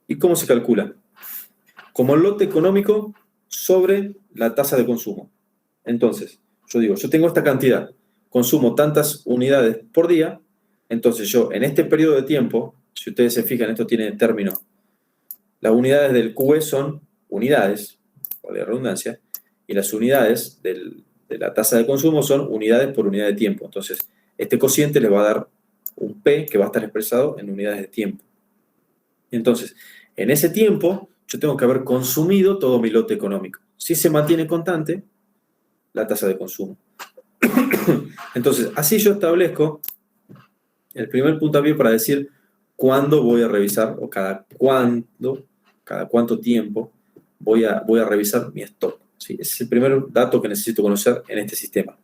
¿Y cómo se calcula? Como el lote económico sobre la tasa de consumo. Entonces, yo digo, yo tengo esta cantidad, consumo tantas unidades por día, entonces yo en este periodo de tiempo, si ustedes se fijan, esto tiene término, las unidades del QE son unidades, por la redundancia, y las unidades de la tasa de consumo son unidades por unidad de tiempo. Entonces, este cociente le va a dar un P que va a estar expresado en unidades de tiempo. Entonces, en ese tiempo, yo tengo que haber consumido todo mi lote económico. Si se mantiene constante, la tasa de consumo. Entonces, así yo establezco el primer puntapié para decir cuándo voy a revisar o cada cuánto tiempo voy a revisar mi stock. ¿Sí? Ese es el primer dato que necesito conocer en este sistema.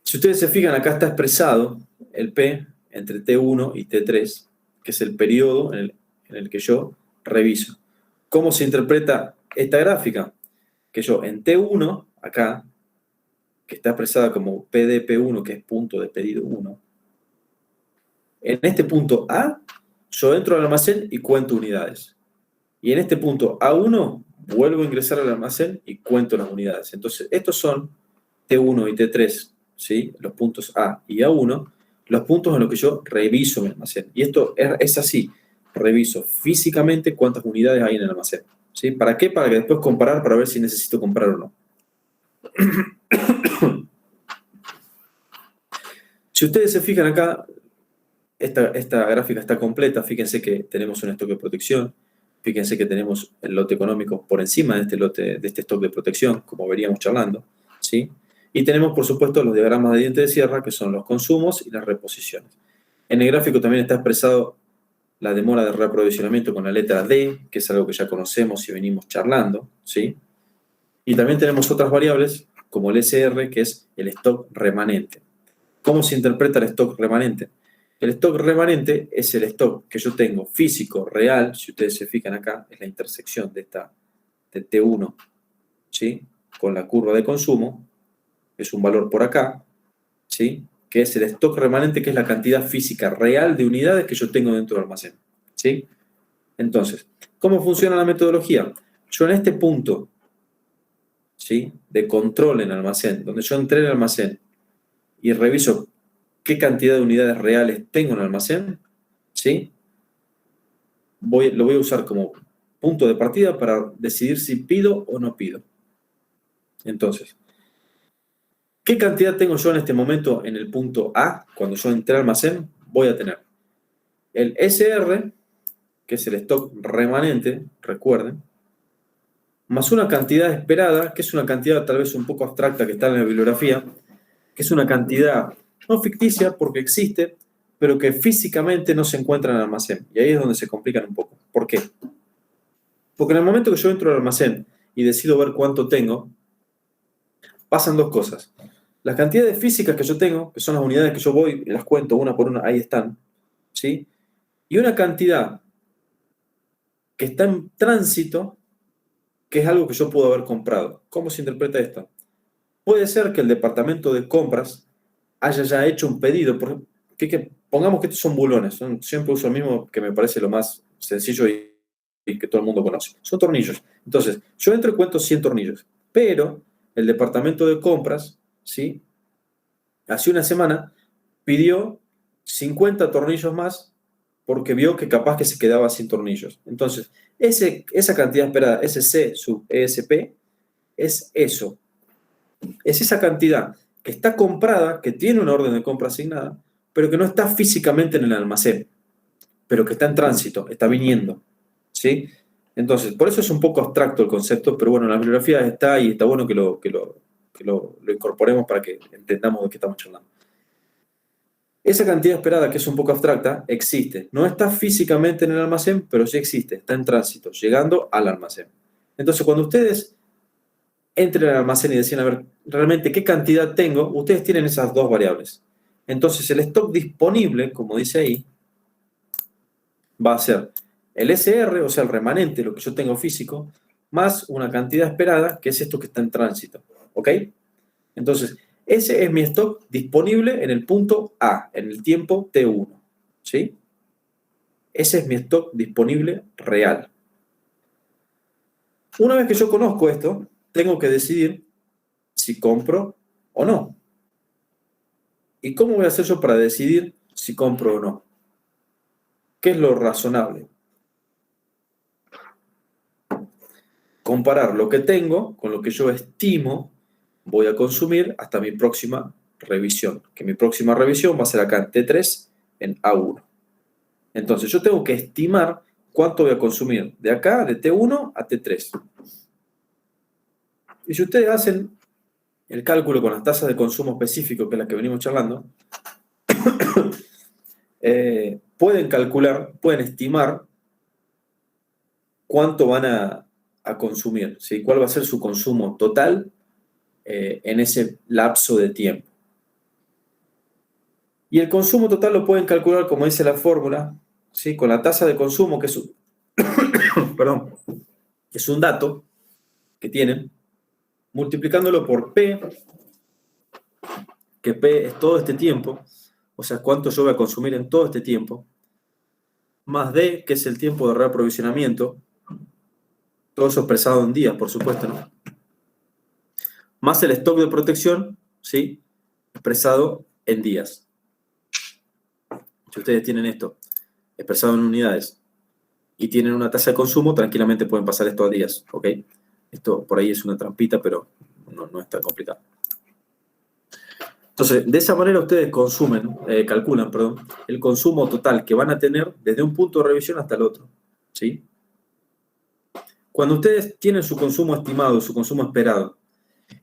Si ustedes se fijan, acá está expresado el P entre T1 y T3, que es el periodo en el que yo reviso. ¿Cómo se interpreta esta gráfica? Que yo en T1, acá, que está expresada como PDP1, que es punto de pedido 1, en este punto A, yo entro al almacén y cuento unidades. Y en este punto A1, vuelvo a ingresar al almacén y cuento las unidades. Entonces, estos son T1 y T3, ¿sí? Los puntos A y A1, los puntos en los que yo reviso mi almacén. Y esto es así, reviso físicamente cuántas unidades hay en el almacén. ¿Sí? ¿Para qué? Para que después comparar, para ver si necesito comprar o no. Si ustedes se fijan acá, esta gráfica está completa. Fíjense que tenemos un stock de protección. Fíjense que tenemos el lote económico por encima de este stock de protección, como veríamos charlando, ¿sí? Y tenemos, por supuesto, los diagramas de dientes de sierra, que son los consumos y las reposiciones. En el gráfico también está expresado la demora de reaprovisionamiento con la letra D, que es algo que ya conocemos y venimos charlando, ¿sí? Y también tenemos otras variables, como el SR, que es el stock remanente. ¿Cómo se interpreta el stock remanente? El stock remanente es el stock que yo tengo físico, real, si ustedes se fijan acá, es la intersección de T1, ¿sí? Con la curva de consumo, es un valor por acá, ¿sí? Que es el stock remanente, que es la cantidad física real de unidades que yo tengo dentro del almacén, ¿sí? Entonces, ¿cómo funciona la metodología? Yo en este punto, ¿sí? De control en almacén, donde yo entré en el almacén y reviso qué cantidad de unidades reales tengo en el almacén, ¿sí? Lo voy a usar como punto de partida para decidir si pido o no pido. Entonces, ¿qué cantidad tengo yo en este momento en el punto A? Cuando yo entré al almacén, voy a tener el SR, que es el stock remanente, recuerden, más una cantidad esperada, que es una cantidad tal vez un poco abstracta que está en la bibliografía, que es una cantidad no ficticia porque existe, pero que físicamente no se encuentra en el almacén. Y ahí es donde se complican un poco. ¿Por qué? Porque en el momento que yo entro al almacén y decido ver cuánto tengo, pasan dos cosas. las cantidades físicas que yo tengo, que son las unidades que yo voy, las cuento una por una, ahí están, ¿sí? Y una cantidad que está en tránsito, que es algo que yo puedo haber comprado. ¿Cómo se interpreta esto? Puede ser que el departamento de compras haya ya hecho un pedido, pongamos que estos son bulones, siempre uso el mismo que me parece lo más sencillo y que todo el mundo conoce. Son tornillos. Entonces, yo entro y cuento 100 tornillos, pero el departamento de compras, ¿sí? Hace una semana pidió 50 tornillos más porque vio que capaz que se quedaba sin tornillos. Entonces, esa cantidad esperada, ese C sub ESP, es eso. Es esa cantidad que está comprada, que tiene una orden de compra asignada, pero que no está físicamente en el almacén, pero que está en tránsito, está viniendo, ¿sí? Entonces, por eso es un poco abstracto el concepto, pero bueno, en la bibliografía está y está bueno que lo incorporemos para que entendamos de qué estamos charlando. Esa cantidad esperada, que es un poco abstracta, existe. No está físicamente en el almacén, pero sí existe, está en tránsito, llegando al almacén. Entonces, cuando ustedes entren al almacén y deciden, a ver, realmente qué cantidad tengo, ustedes tienen esas dos variables. Entonces, el stock disponible, como dice ahí, va a ser el SR, o sea, el remanente, lo que yo tengo físico, más una cantidad esperada, que es esto que está en tránsito. ¿Ok? Entonces, ese es mi stock disponible en el punto A, en el tiempo T1. ¿Sí? Ese es mi stock disponible real. Una vez que yo conozco esto, tengo que decidir si compro o no. ¿Y cómo voy a hacer yo para decidir si compro o no? ¿Qué es lo razonable? Comparar lo que tengo con lo que yo estimo voy a consumir hasta mi próxima revisión. Que mi próxima revisión va a ser acá en T3, en A1. Entonces yo tengo que estimar cuánto voy a consumir de acá, de T1 a T3. Y si ustedes hacen el cálculo con las tasas de consumo específico, que es la que venimos charlando, pueden calcular, pueden estimar cuánto van a consumir, ¿sí? Cuál va a ser su consumo total en ese lapso de tiempo. Y el consumo total lo pueden calcular, como dice la fórmula, ¿sí? Con la tasa de consumo, que es un, perdón, es un dato que tienen, multiplicándolo por P, que P es todo este tiempo, o sea, cuánto yo voy a consumir en todo este tiempo, más D, que es el tiempo de reaprovisionamiento, todo eso expresado en días, por supuesto, ¿no? Más el stock de protección, ¿sí? Expresado en días. Si ustedes tienen esto expresado en unidades y tienen una tasa de consumo, tranquilamente pueden pasar esto a días, ¿ok? Esto por ahí es una trampita, pero no es tan complicado. Entonces, de esa manera ustedes calculan, el consumo total que van a tener desde un punto de revisión hasta el otro, ¿sí? Cuando ustedes tienen su consumo estimado, su consumo esperado,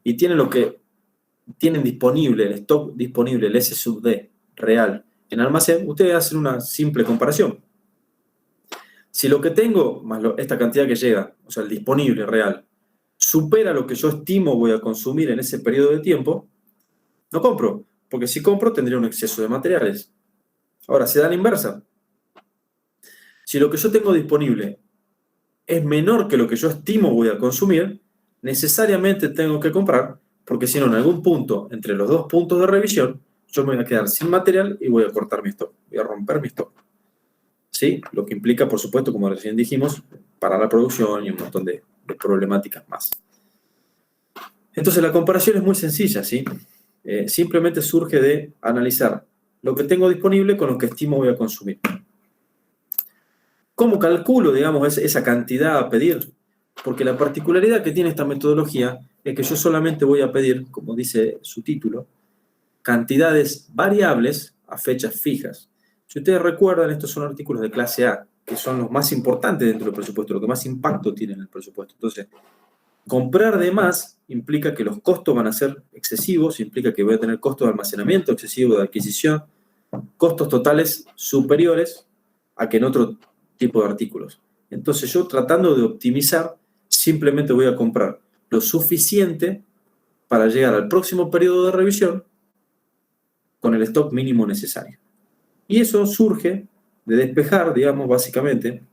y tienen lo que tienen disponible, el stock disponible, el S sub D real en almacén, ustedes hacen una simple comparación. Si lo que tengo, más esta cantidad que llega, o sea, el disponible real, supera lo que yo estimo voy a consumir en ese periodo de tiempo, no compro, porque si compro tendría un exceso de materiales. Ahora, se da la inversa. Si lo que yo tengo disponible es menor que lo que yo estimo voy a consumir, necesariamente tengo que comprar, porque si no, en algún punto, entre los dos puntos de revisión, yo me voy a quedar sin material y voy a cortar mi stock, voy a romper mi stock. ¿Sí? Lo que implica, por supuesto, como recién dijimos, parar la producción y un montón de problemáticas más. Entonces, la comparación es muy sencilla, ¿sí? Simplemente surge de analizar lo que tengo disponible con lo que estimo voy a consumir. ¿Cómo calculo, digamos, esa cantidad a pedir? Porque la particularidad que tiene esta metodología es que yo solamente voy a pedir, como dice su título, cantidades variables a fechas fijas. Si ustedes recuerdan, estos son artículos de clase A, que son los más importantes dentro del presupuesto, lo que más impacto tiene en el presupuesto. Entonces, comprar de más implica que los costos van a ser excesivos, implica que voy a tener costos de almacenamiento excesivos, de adquisición, costos totales superiores a que en otro tipo de artículos. Entonces yo, tratando de optimizar, simplemente voy a comprar lo suficiente para llegar al próximo periodo de revisión con el stock mínimo necesario. Y eso surge de despejar, digamos, básicamente,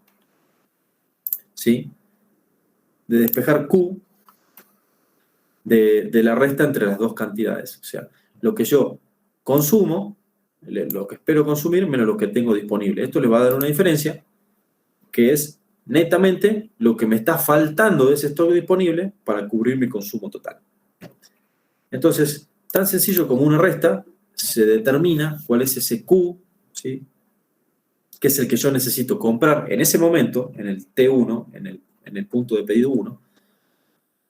¿sí? De despejar Q de la resta entre las dos cantidades. O sea, lo que yo consumo, lo que espero consumir, menos lo que tengo disponible. Esto le va a dar una diferencia, que es netamente lo que me está faltando de ese stock disponible para cubrir mi consumo total. Entonces, tan sencillo como una resta, se determina cuál es ese Q, ¿sí? Que es el que yo necesito comprar en ese momento, en el T1, en el punto de pedido 1,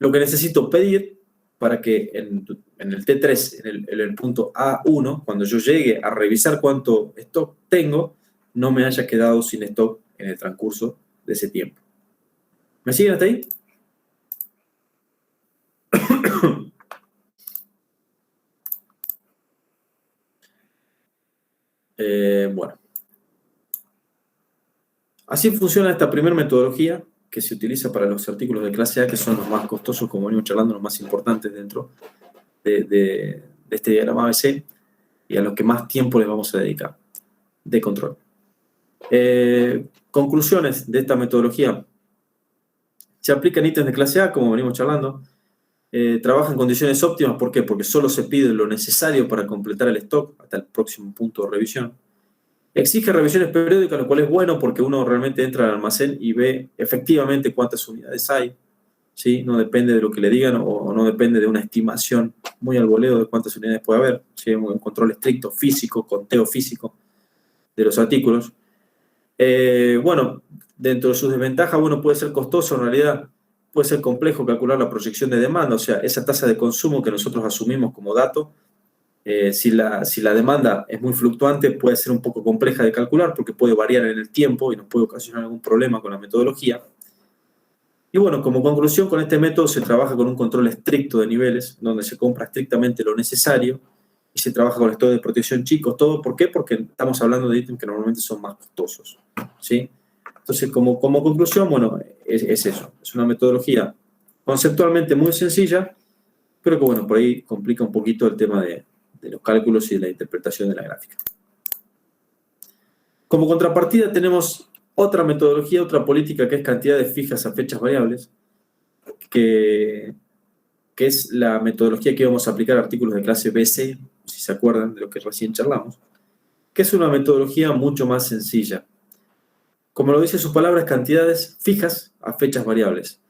lo que necesito pedir para que en el T3, en el punto A1, cuando yo llegue a revisar cuánto stock tengo, no me haya quedado sin stock en el transcurso de ese tiempo. ¿Me siguen hasta ahí? Bueno. Así funciona esta primera metodología que se utiliza para los artículos de clase A, que son los más costosos, como venimos charlando, los más importantes dentro de este diagrama ABC, y a los que más tiempo les vamos a dedicar de control. Conclusiones de esta metodología. Se aplican ítems de clase A, como venimos charlando. Trabaja en condiciones óptimas, ¿por qué? Porque solo se pide lo necesario para completar el stock hasta el próximo punto de revisión. Exige revisiones periódicas, lo cual es bueno porque uno realmente entra al almacén y ve efectivamente cuántas unidades hay, ¿sí? No depende de lo que le digan o no depende de una estimación muy al voleo de cuántas unidades puede haber, ¿sí? Un control estricto, físico, conteo físico de los artículos. Bueno, dentro de sus desventajas, bueno, puede ser costoso en realidad, puede ser complejo calcular la proyección de demanda, o sea, esa tasa de consumo que nosotros asumimos como dato. Si la demanda es muy fluctuante, puede ser un poco compleja de calcular porque puede variar en el tiempo y nos puede ocasionar algún problema con la metodología. Y bueno, como conclusión, con este método se trabaja con un control estricto de niveles, donde se compra estrictamente lo necesario y se trabaja con stock de protección chicos, todo. ¿Por qué? Porque estamos hablando de ítems que normalmente son más costosos, ¿sí? Entonces, como conclusión, bueno, es eso. Es una metodología conceptualmente muy sencilla, pero que, bueno, por ahí complica un poquito el tema de los cálculos y de la interpretación de la gráfica. Como contrapartida tenemos otra metodología, otra política que es cantidades fijas a fechas variables, que es la metodología que vamos a aplicar a artículos de clase BC, si se acuerdan de lo que recién charlamos, que es una metodología mucho más sencilla. Como lo dice sus palabras, cantidades fijas a fechas variables.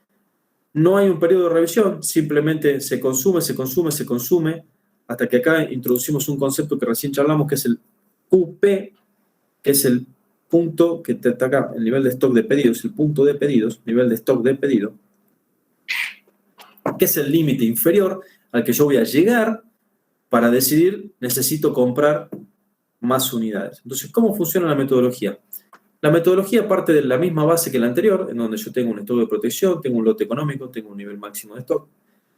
No hay un periodo de revisión, simplemente se consume, hasta que acá introducimos un concepto que recién charlamos, que es el QP, que es el punto que te ataca el nivel de stock de pedidos, el punto de pedidos, nivel de stock de pedido, que es el límite inferior al que yo voy a llegar para decidir, necesito comprar más unidades. Entonces, ¿cómo funciona la metodología? La metodología parte de la misma base que la anterior, en donde yo tengo un stock de protección, tengo un lote económico, tengo un nivel máximo de stock,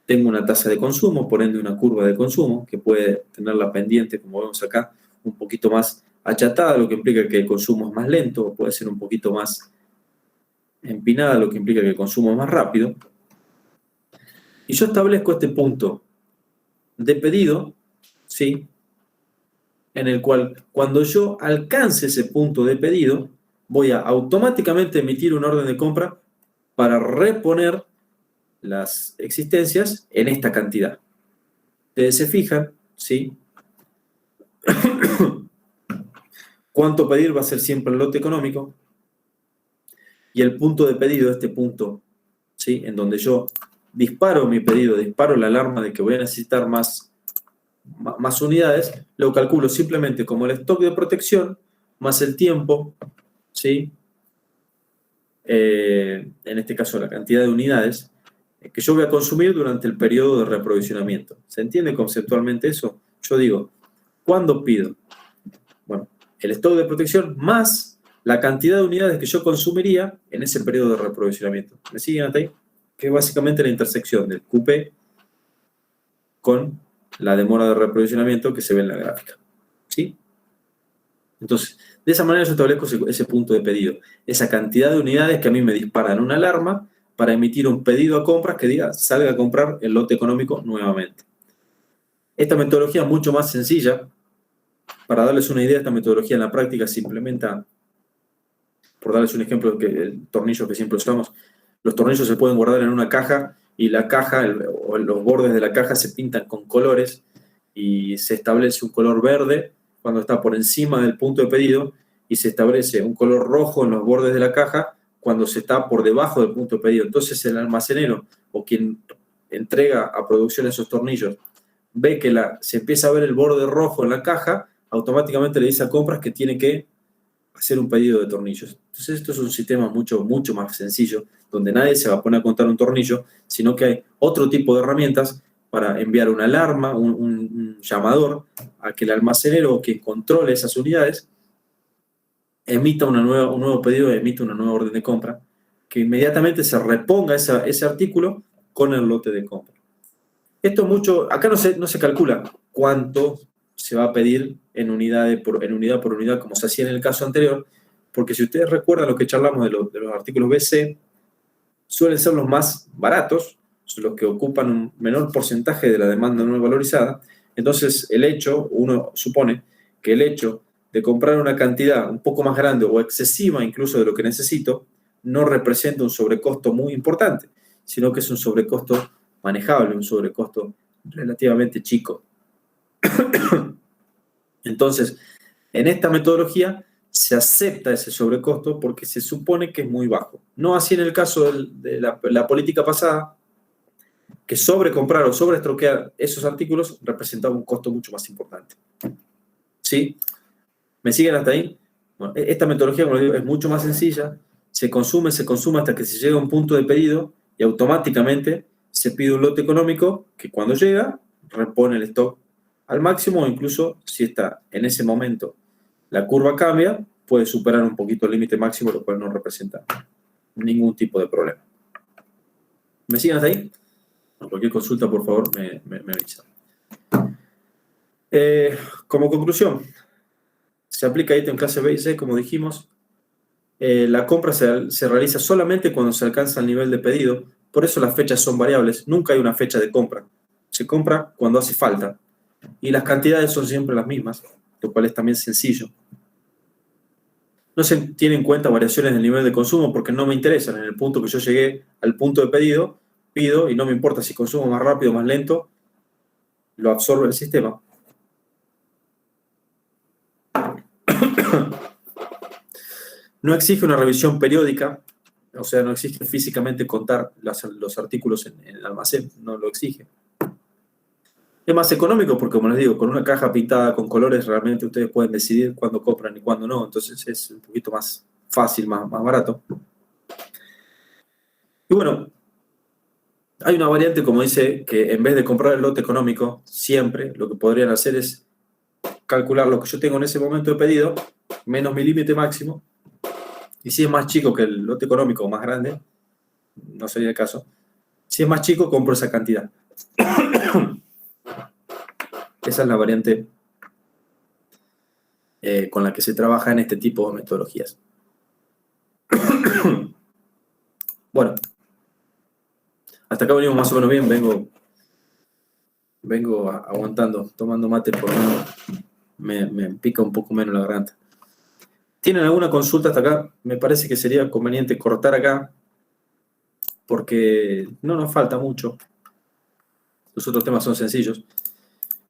tengo una tasa de consumo, por ende una curva de consumo, que puede tener la pendiente, como vemos acá, un poquito más achatada, lo que implica que el consumo es más lento, o puede ser un poquito más empinada, lo que implica que el consumo es más rápido. Y yo establezco este punto de pedido, ¿sí? En el cual, cuando yo alcance ese punto de pedido, voy a automáticamente emitir una orden de compra para reponer las existencias en esta cantidad. Ustedes se fijan, ¿sí? Cuánto pedir va a ser siempre el lote económico y el punto de pedido, este punto, ¿sí? En donde yo disparo mi pedido, disparo la alarma de que voy a necesitar más unidades, lo calculo simplemente como el stock de protección más el tiempo, ¿sí? En este caso la cantidad de unidades que yo voy a consumir durante el periodo de reaprovisionamiento. ¿Se entiende conceptualmente eso? Yo digo, ¿cuándo pido? Bueno, el stock de protección más la cantidad de unidades que yo consumiría en ese periodo de reaprovisionamiento. ¿Me siguen hasta ahí? Que es básicamente la intersección del QP con la demora de reaprovisionamiento que se ve en la gráfica. ¿Sí? Entonces, de esa manera yo establezco ese punto de pedido. Esa cantidad de unidades que a mí me disparan una alarma para emitir un pedido a compras que diga salga a comprar el lote económico nuevamente. Esta metodología es mucho más sencilla. Para darles una idea, esta metodología en la práctica se implementa, por darles un ejemplo, que el tornillo que siempre usamos, los tornillos se pueden guardar en una caja y la caja o los bordes de la caja se pintan con colores y se establece un color verde cuando está por encima del punto de pedido y se establece un color rojo en los bordes de la caja cuando se está por debajo del punto de pedido. Entonces el almacenero o quien entrega a producción esos tornillos ve que se empieza a ver el borde rojo en la caja, automáticamente le dice a compras que tiene que hacer un pedido de tornillos. Entonces esto es un sistema mucho más sencillo, donde nadie se va a poner a contar un tornillo, sino que hay otro tipo de herramientas para enviar una alarma, un llamador, a que el almacenero que controle esas unidades emita un nuevo pedido, emita una nueva orden de compra, que inmediatamente se reponga ese artículo con el lote de compra. Esto acá no se calcula cuánto se va a pedir en unidad por unidad, como se hacía en el caso anterior, porque si ustedes recuerdan lo que charlamos de los artículos BC, suelen ser los más baratos, son los que ocupan un menor porcentaje de la demanda no valorizada. Entonces, uno supone que el hecho de comprar una cantidad un poco más grande o excesiva incluso de lo que necesito, no representa un sobrecosto muy importante, sino que es un sobrecosto manejable, un sobrecosto relativamente chico. Entonces, en esta metodología se acepta ese sobrecosto porque se supone que es muy bajo. No así en el caso de la política pasada, que sobrecomprar o sobreestroquear esos artículos representaba un costo mucho más importante. ¿Sí? ¿Me siguen hasta ahí? Bueno, esta metodología, como les digo, es mucho más sencilla, se consume hasta que se llega a un punto de pedido y automáticamente se pide un lote económico que cuando llega repone el stock al máximo, o incluso si está en ese momento la curva cambia, puede superar un poquito el límite máximo, lo cual no representa ningún tipo de problema. ¿Me siguen hasta ahí? Cualquier consulta, por favor, me avisan. Como conclusión, se aplica ítem clase B y C, como dijimos. La compra se realiza solamente cuando se alcanza el nivel de pedido, por eso las fechas son variables, nunca hay una fecha de compra. Se compra cuando hace falta. Y las cantidades son siempre las mismas, lo cual es también sencillo. No se tienen en cuenta variaciones del nivel de consumo porque no me interesan. En el punto que yo llegué al punto de pedido, pido y no me importa si consumo más rápido o más lento, lo absorbe el sistema. No exige una revisión periódica, o sea, no exige físicamente contar los artículos en el almacén, no lo exige. Es más económico porque, como les digo, con una caja pintada con colores realmente ustedes pueden decidir cuándo compran y cuándo no, entonces es un poquito más fácil, más barato. Y bueno, hay una variante, como dice, que en vez de comprar el lote económico, siempre lo que podrían hacer es calcular lo que yo tengo en ese momento de pedido, menos mi límite máximo, y si es más chico que el lote económico o más grande, no sería el caso, si es más chico, compro esa cantidad. Esa es la variante con la que se trabaja en este tipo de metodologías. Bueno, hasta acá venimos más o menos bien, vengo aguantando, tomando mate, por lo menos me pica un poco menos la garganta. ¿Tienen alguna consulta hasta acá? Me parece que sería conveniente cortar acá, porque no nos falta mucho. Los otros temas son sencillos.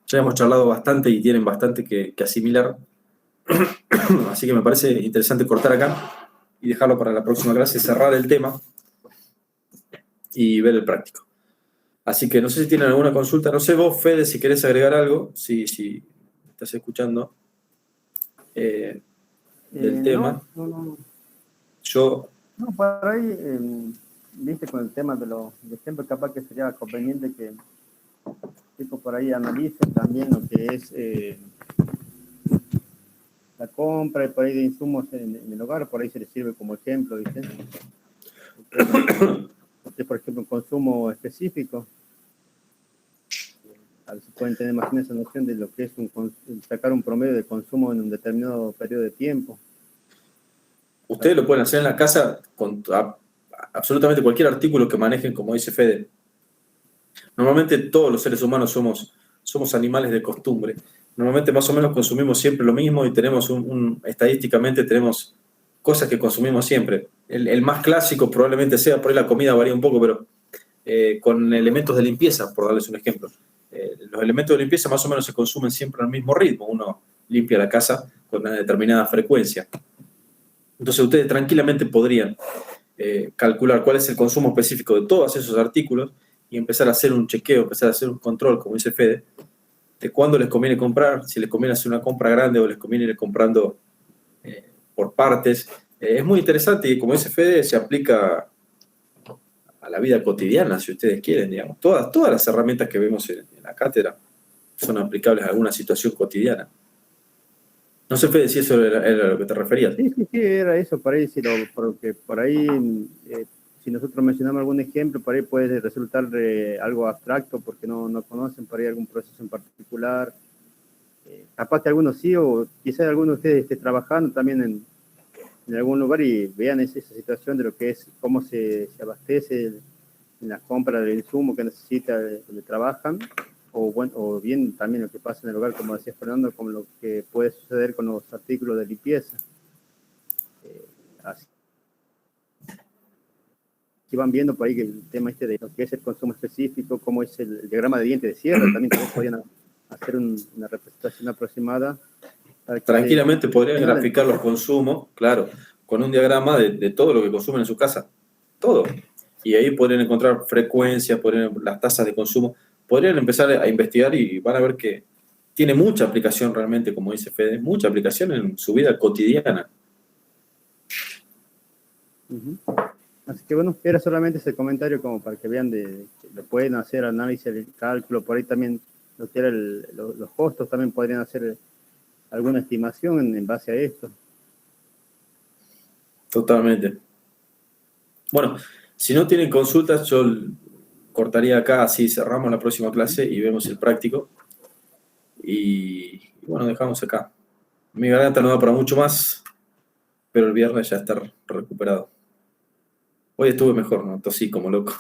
Ya hemos charlado bastante y tienen bastante que asimilar. Así que me parece interesante cortar acá y dejarlo para la próxima clase, cerrar el tema y ver el práctico. Así que no sé si tienen alguna consulta. No sé vos, Fede, si querés agregar algo, si estás escuchando del tema. No. Yo... No, por ahí, viste, con el tema de ejemplo, capaz que sería conveniente que tipo por ahí analicen también lo que es la compra y por ahí de insumos en el hogar, por ahí se les sirve como ejemplo, ¿viste? Porque, por ejemplo, un consumo específico, a ver si pueden tener más o menos esa noción de lo que es sacar un promedio de consumo en un determinado periodo de tiempo. Ustedes lo pueden hacer en la casa absolutamente cualquier artículo que manejen, como dice Fede. Normalmente todos los seres humanos somos animales de costumbre. Normalmente más o menos consumimos siempre lo mismo y tenemos estadísticamente tenemos cosas que consumimos siempre. El más clásico probablemente sea, por ahí la comida varía un poco, pero con elementos de limpieza, por darles un ejemplo. Los elementos de limpieza más o menos se consumen siempre al mismo ritmo. Uno limpia la casa con una determinada frecuencia. Entonces ustedes tranquilamente podrían calcular cuál es el consumo específico de todos esos artículos y empezar a hacer un chequeo, empezar a hacer un control, como dice Fede, de cuándo les conviene comprar, si les conviene hacer una compra grande o les conviene ir comprando por partes. Es muy interesante y, como dice Fede, se aplica a la vida cotidiana, si ustedes quieren, digamos. Todas las herramientas que vemos en la cátedra son aplicables a alguna situación cotidiana. No sé, Fede, si eso era a lo que te referías. Sí, era eso, por ahí, porque por ahí, si nosotros mencionamos algún ejemplo, por ahí puede resultar algo abstracto, porque no conocen por ahí algún proceso en particular. Capaz que algunos sí, o quizás alguno de ustedes esté trabajando también en algún lugar y vean esa situación de lo que es, cómo se abastece en la compra del insumo que necesita donde trabajan, o bien también lo que pasa en el hogar, como decía Fernando, como lo que puede suceder con los artículos de limpieza. Así que van viendo por ahí que el tema de lo que es el consumo específico, cómo es el diagrama de diente de sierra, también podrían hacer una representación aproximada. Tranquilamente podrían graficar los consumos, claro, con un diagrama de todo lo que consumen en su casa. Todo. Y ahí podrían encontrar frecuencias, las tasas de consumo. Podrían empezar a investigar y van a ver que tiene mucha aplicación realmente, como dice Fede, mucha aplicación en su vida cotidiana. Uh-huh. Así que bueno, era solamente ese comentario como para que vean que lo pueden hacer análisis, el cálculo, por ahí también lo que era los costos, también podrían hacer alguna estimación en base a esto. Totalmente. Bueno, si no tienen consultas, yo cortaría acá, así cerramos la próxima clase y vemos el práctico. Y bueno, dejamos acá. Mi garganta no da para mucho más, pero el viernes ya está recuperado. Hoy estuve mejor, ¿no? Tosí como loco.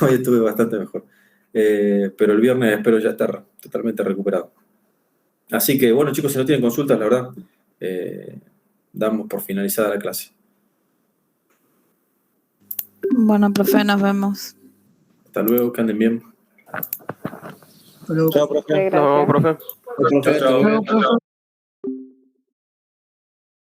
Hoy estuve bastante mejor. Pero el viernes espero ya estar totalmente recuperado. Así que, bueno, chicos, si no tienen consultas, la verdad, damos por finalizada la clase. Bueno, profe, nos vemos. Hasta luego, que anden bien. Chao, profe. Chao, profe. Chao, chao.